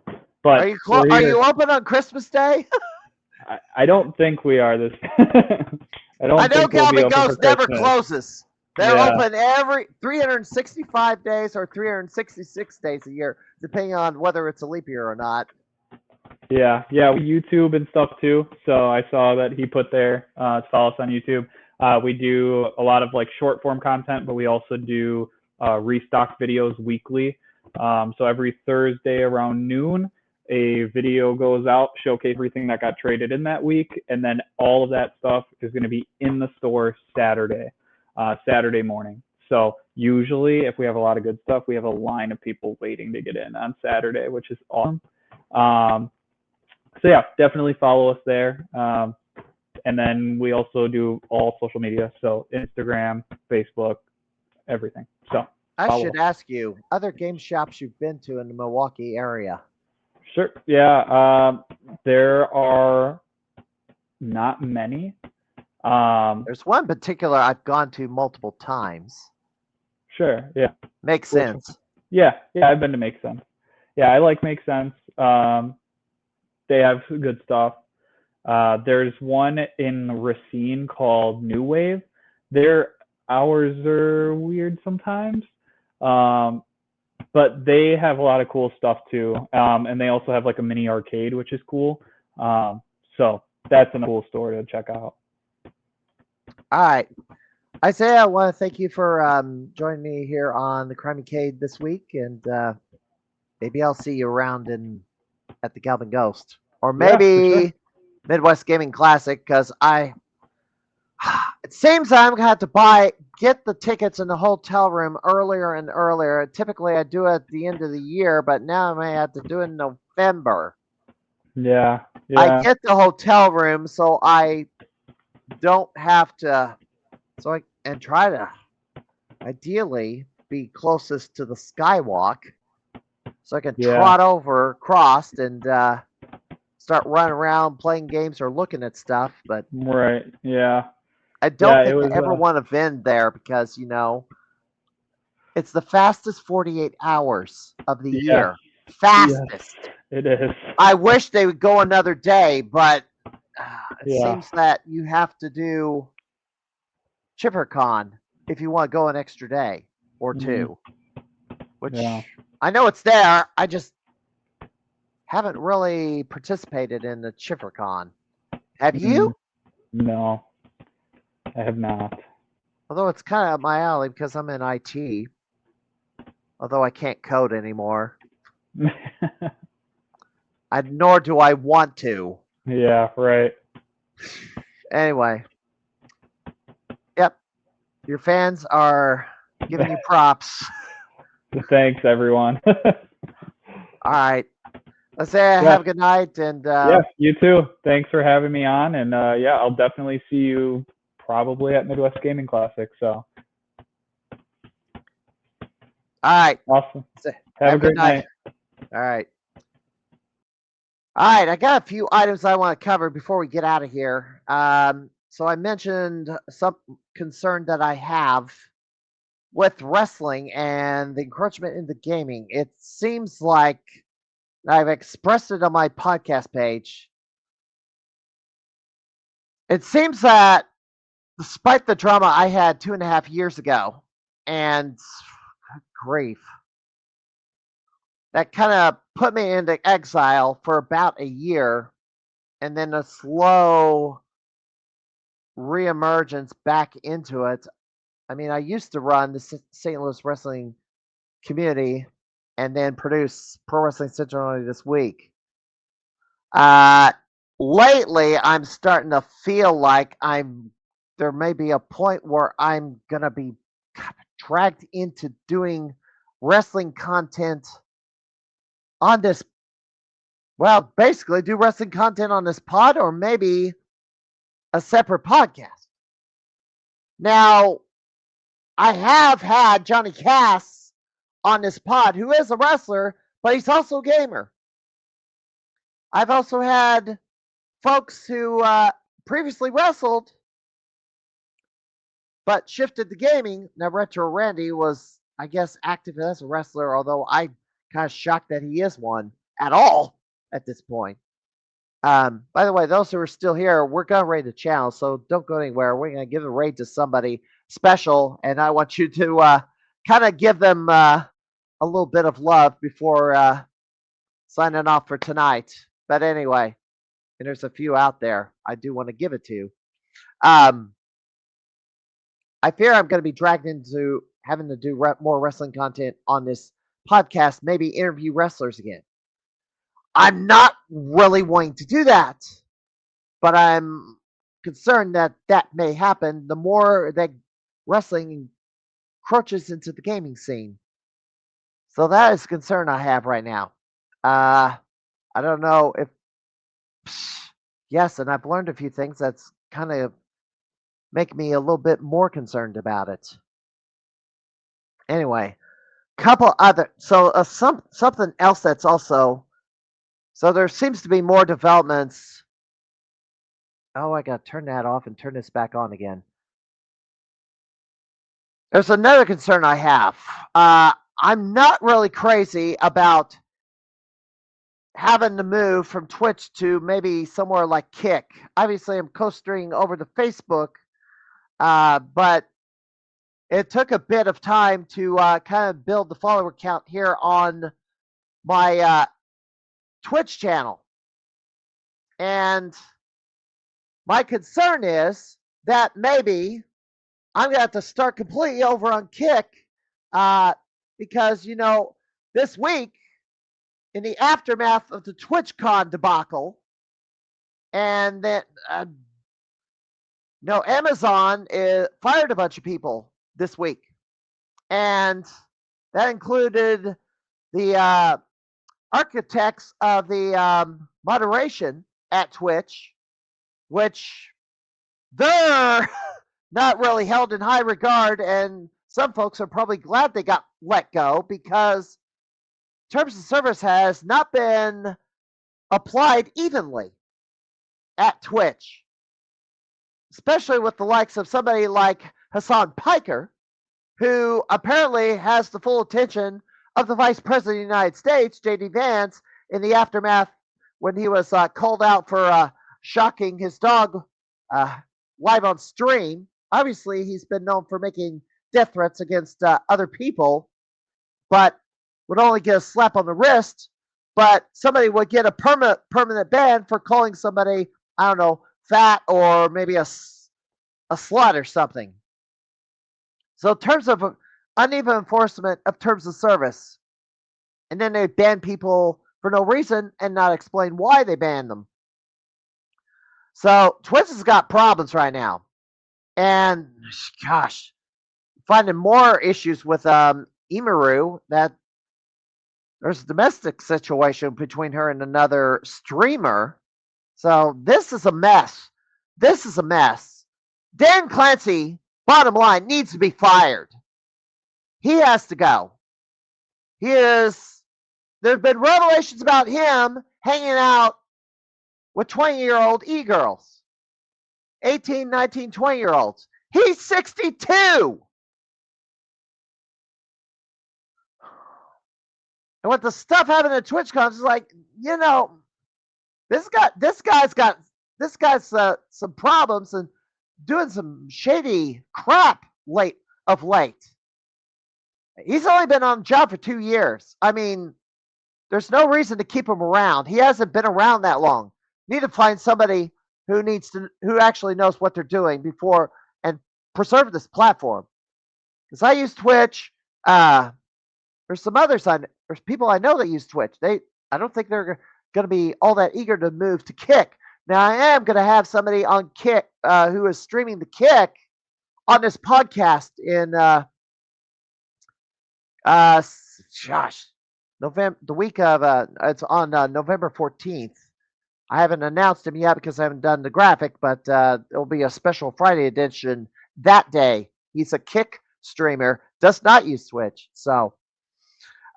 but are you open on Christmas Day? I don't think we are this. I know Gavin Ghost never closes. They're open every 365 days or 366 days a year, depending on whether it's a leap year or not. Yeah, YouTube and stuff too. So I saw that he put there to follow us on YouTube. We do a lot of like short form content, but we also do restock videos weekly. So every Thursday around noon, a video goes out, showcase everything that got traded in that week, and then all of that stuff is going to be in the store Saturday morning. So usually, if we have a lot of good stuff, we have a line of people waiting to get in on Saturday, which is awesome. So yeah, definitely follow us there. And then we also do all social media, so Instagram, Facebook, everything. So I should ask you, other game shops you've been to in the Milwaukee area? Sure. Yeah. There are not many. There's one particular I've gone to multiple times. Sure. Yeah. Makes sense. Yeah. I've been to Make Sense. Yeah, I like Make Sense. They have good stuff. There's one in Racine called New Wave. Their hours are weird sometimes, but they have a lot of cool stuff too. And they also have like a mini arcade, which is cool. So that's a cool store to check out. All right. Isaiah, I want to thank you for joining me here on the Crimeycade this week, and maybe I'll see you around at the Galvin Ghost, or maybe Midwest Gaming Classic, because it seems I'm gonna have to get the tickets in the hotel room earlier and earlier. Typically, I do it at the end of the year, but now I may have to do it in November. Yeah. I get the hotel room, so I don't have to. So I try to ideally be closest to the skywalk, so I can trot over, cross, and start running around playing games or looking at stuff. But right, yeah, I don't think I ever want to vend there, because it's the fastest 48 hours of the year. Fastest. Yes, it is. I wish they would go another day, but it seems that you have to do ChipperCon if you want to go an extra day or two, which I know it's there. I just haven't really participated in the ChipperCon. Have you? No, I have not. Although it's kind of up my alley because I'm in IT. Although I can't code anymore. Nor do I want to. Yeah, right. Anyway. Yep. Your fans are giving you props. Thanks, everyone. All right. Let's say have a good night. And you too. Thanks for having me on. And I'll definitely see you probably at Midwest Gaming Classic. So. All right. Awesome. Have a great night. All right. All right. I got a few items I want to cover before we get out of here. So I mentioned some concern that I have with wrestling and the encroachment into gaming. It seems like I've expressed it on my podcast page. It seems that despite the drama I had 2.5 years ago, and good grief, that kind of put me into exile for about a year, and then a slow reemergence back into it. I mean, I used to run the St. Louis wrestling community and then produce Pro Wrestling Central only this week. Lately, I'm starting to feel like there may be a point where I'm going to be dragged into doing wrestling content on this. Well, basically do wrestling content on this pod, or maybe a separate podcast. Now, I have had Johnny Cass on this pod, who is a wrestler, but he's also a gamer. I've also had folks who previously wrestled, but shifted to gaming. Now, Retro Randy was, I guess, active as a wrestler, although I'm kind of shocked that he is one at all at this point. By the way, those who are still here, we're going to raid the channel, so don't go anywhere. We're going to give a raid to somebody special, and I want you to kind of give them a little bit of love before signing off for tonight. But anyway, and there's a few out there I do want to give it to. I fear I'm going to be dragged into having to do more wrestling content on this podcast, maybe interview wrestlers again. I'm not really wanting to do that, but I'm concerned that that may happen the more that wrestling encroaches into the gaming scene. So that is a concern I have right now. I don't know if, yes, and I've learned a few things that's kind of make me a little bit more concerned about it. Anyway, couple other, so something else that's also, so there seems to be more developments. Oh, I got to turn that off and turn this back on again. There's another concern I have. I'm not really crazy about having to move from Twitch to maybe somewhere like Kick. Obviously, I'm co-streaming over to Facebook, but it took a bit of time to kind of build the follower count here on my Twitch channel. And my concern is that maybe I'm going to have to start completely over on Kick because, you know, this week, in the aftermath of the TwitchCon debacle, and that, Amazon fired a bunch of people this week. And that included the architects of the moderation at Twitch, which they're not really held in high regard, and some folks are probably glad they got let go because terms of service has not been applied evenly at Twitch, especially with the likes of somebody like Hassan Piker, who apparently has the full attention of the Vice President of the United States, J.D. Vance, in the aftermath when he was called out for shocking his dog live on stream. Obviously, he's been known for making death threats against other people, but would only get a slap on the wrist. But somebody would get a permanent ban for calling somebody, I don't know, fat or maybe a slut or something. So in terms of uneven enforcement of terms of service, and then they ban people for no reason and not explain why they banned them. So Twitch has got problems right now. And gosh, finding more issues with Imaru, that there's a domestic situation between her and another streamer. So this is a mess. This is a mess. Dan Clancy, bottom line, needs to be fired. He has to go. There's been revelations about him hanging out with 20-year-old e-girls. 18, 19, 20-year-olds. He's 62. And with the stuff happening at TwitchCon, it's like, you know, this guy's got some problems and doing some shady crap of late. He's only been on the job for 2 years. I mean, there's no reason to keep him around. He hasn't been around that long. Need to find somebody who actually knows what they're doing before and preserve this platform. Because I use Twitch. There's some others. There's people I know that use Twitch. I don't think they're going to be all that eager to move to Kick. Now I am going to have somebody on Kick who is streaming the Kick on this podcast in November, the week of it's on November 14th. I haven't announced him yet because I haven't done the graphic, but it'll be a special Friday edition that day. He's a Kick streamer, does not use Twitch. So,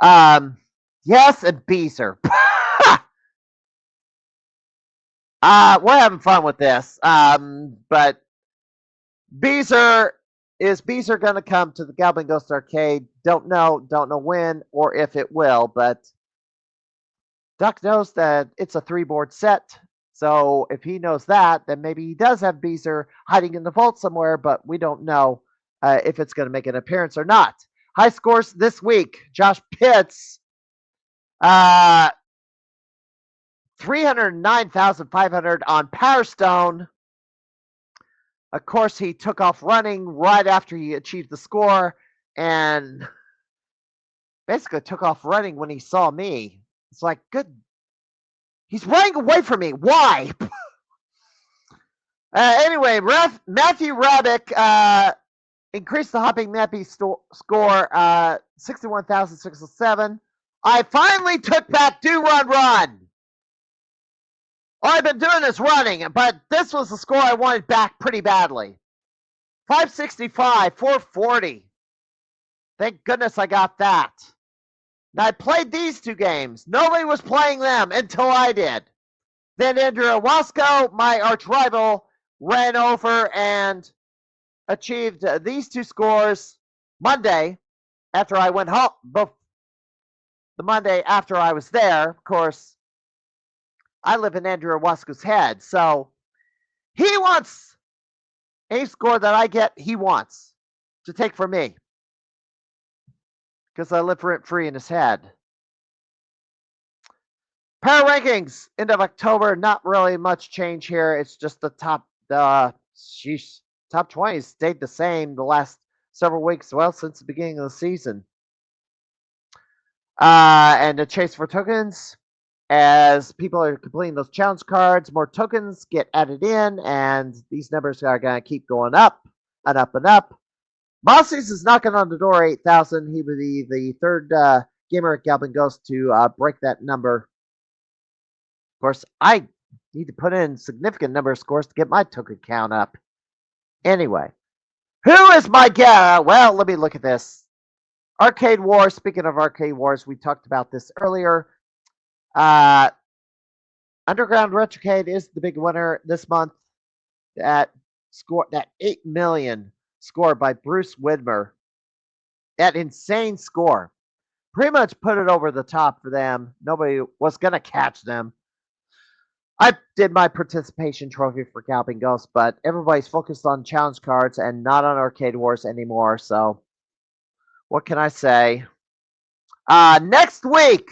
yes, and Beezer. We're having fun with this. But Beezer, is Beezer going to come to the Goblin Ghost Arcade? Don't know when or if it will, but Duck knows that it's a 3-board set. So if he knows that, then maybe he does have Beezer hiding in the vault somewhere, but we don't know if it's going to make an appearance or not. High scores this week. Josh Pitts, 309,500 on Power Stone. Of course, he took off running right after he achieved the score and basically took off running when he saw me. It's like, good. He's running away from me. Why? Anyway, Matthew Rabick increased the hopping Mappy score 61,607. I finally took back Do Run Run. All I've been doing is running, but this was the score I wanted back pretty badly. 565, 440. Thank goodness I got that. Now I played these two games. Nobody was playing them until I did. Then Andrew Owasco, my arch rival, ran over and achieved these two scores Monday after I went home. The Monday after I was there, of course, I live in Andrew Owasco's head. So he wants a score that I get, he wants to take from me. Because I live rent-free in his head. Power rankings, end of October, not really much change here. It's just the top 20 stayed the same the last several weeks, well, since the beginning of the season. And the chase for tokens, as people are completing those challenge cards, more tokens get added in, and these numbers are going to keep going up and up and up. Mossies is knocking on the door 8,000. He would be the third gamer at Galvin Ghost to break that number. Of course, I need to put in a significant number of scores to get my token count up. Anyway, who is my guest? Well, let me look at this. Arcade Wars. Speaking of Arcade Wars, we talked about this earlier. Underground Retrocade is the big winner this month. That 8 million score by Bruce Widmer. That insane score. Pretty much put it over the top for them. Nobody was going to catch them. I did my participation trophy for Galvin Ghost, but everybody's focused on challenge cards and not on Arcade Wars anymore. So, what can I say? Next week.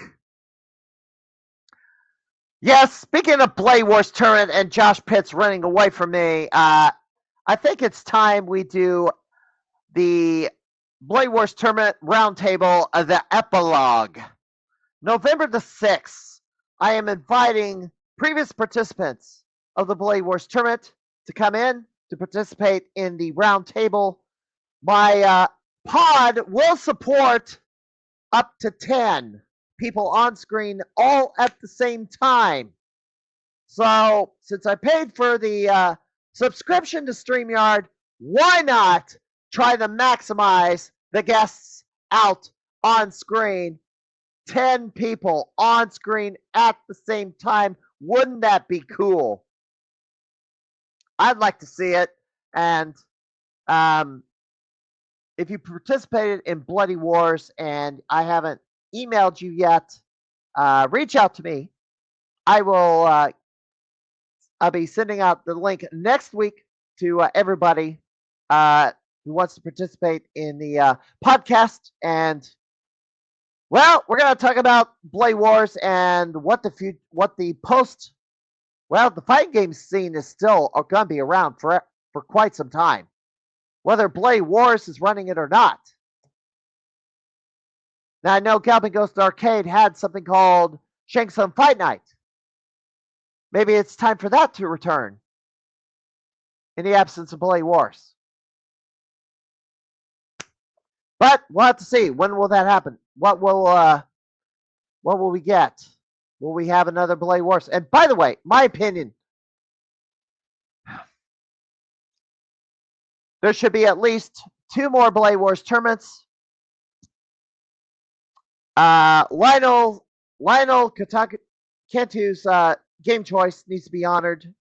Yes, speaking of Blade Wars tournament and Josh Pitts running away from me, I think it's time we do the Blade Wars tournament roundtable of the epilogue. November the 6th, I am inviting previous participants of the Blade Wars tournament to come in to participate in the roundtable. My pod will support up to 10 people on screen all at the same time. So, since I paid for the subscription to StreamYard, why not try to maximize the guests out on screen? 10 people on screen at the same time. Wouldn't that be cool? I'd like to see it. And if you participated in Bloody Wars and I haven't emailed you yet, reach out to me. I'll be sending out the link next week to everybody who wants to participate in the podcast. And well, we're going to talk about Blade Wars and what the post. Well, the fighting game scene is still going to be around for quite some time, whether Blade Wars is running it or not. Now, I know Galvin Ghost Arcade had something called Shang Tsung Fight Night. Maybe it's time for that to return in the absence of Blade Wars. But we'll have to see. When will that happen? What will we get? Will we have another Blade Wars? And by the way, my opinion, there should be at least 2 more Blade Wars tournaments. Lionel Cantu's game choice needs to be honored.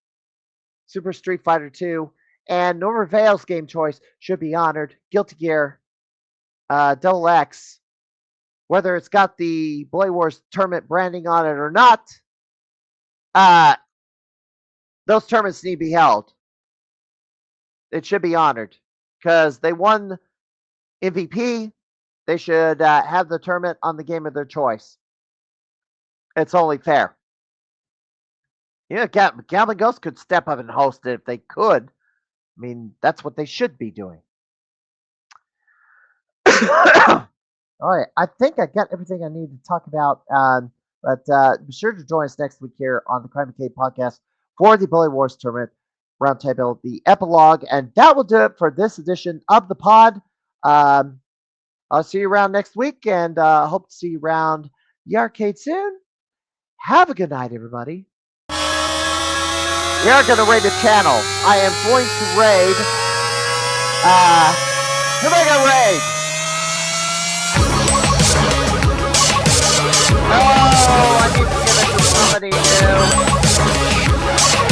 Super Street Fighter 2. And Norman Vale's game choice should be honored. Guilty Gear, Double X. Whether it's got the Blade Wars tournament branding on it or not, those tournaments need to be held. It should be honored because they won MVP. They should have the tournament on the game of their choice. It's only fair. You know, Galvin Ghost could step up and host it if they could. mean, that's what they should be doing. All right, I think I got everything I need to talk about. But be sure to join us next week here on the Crimeycade podcast for the Bully Wars Tournament Roundtable, the epilogue. And that will do it for this edition of the pod. I'll see you around next week, and hope to see you around the arcade soon. Have a good night, everybody. We are going to raid a channel. I am going to raid. Who am I going to raid? Oh, I need to give it to somebody new.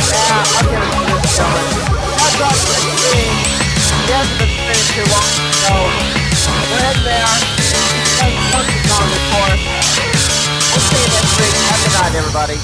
Yeah, I'll give it to this gentleman. That's all for the team. He hasn't been spinning too long, so we're in there. He's something on the course. We'll see you next week. Have a good night, everybody.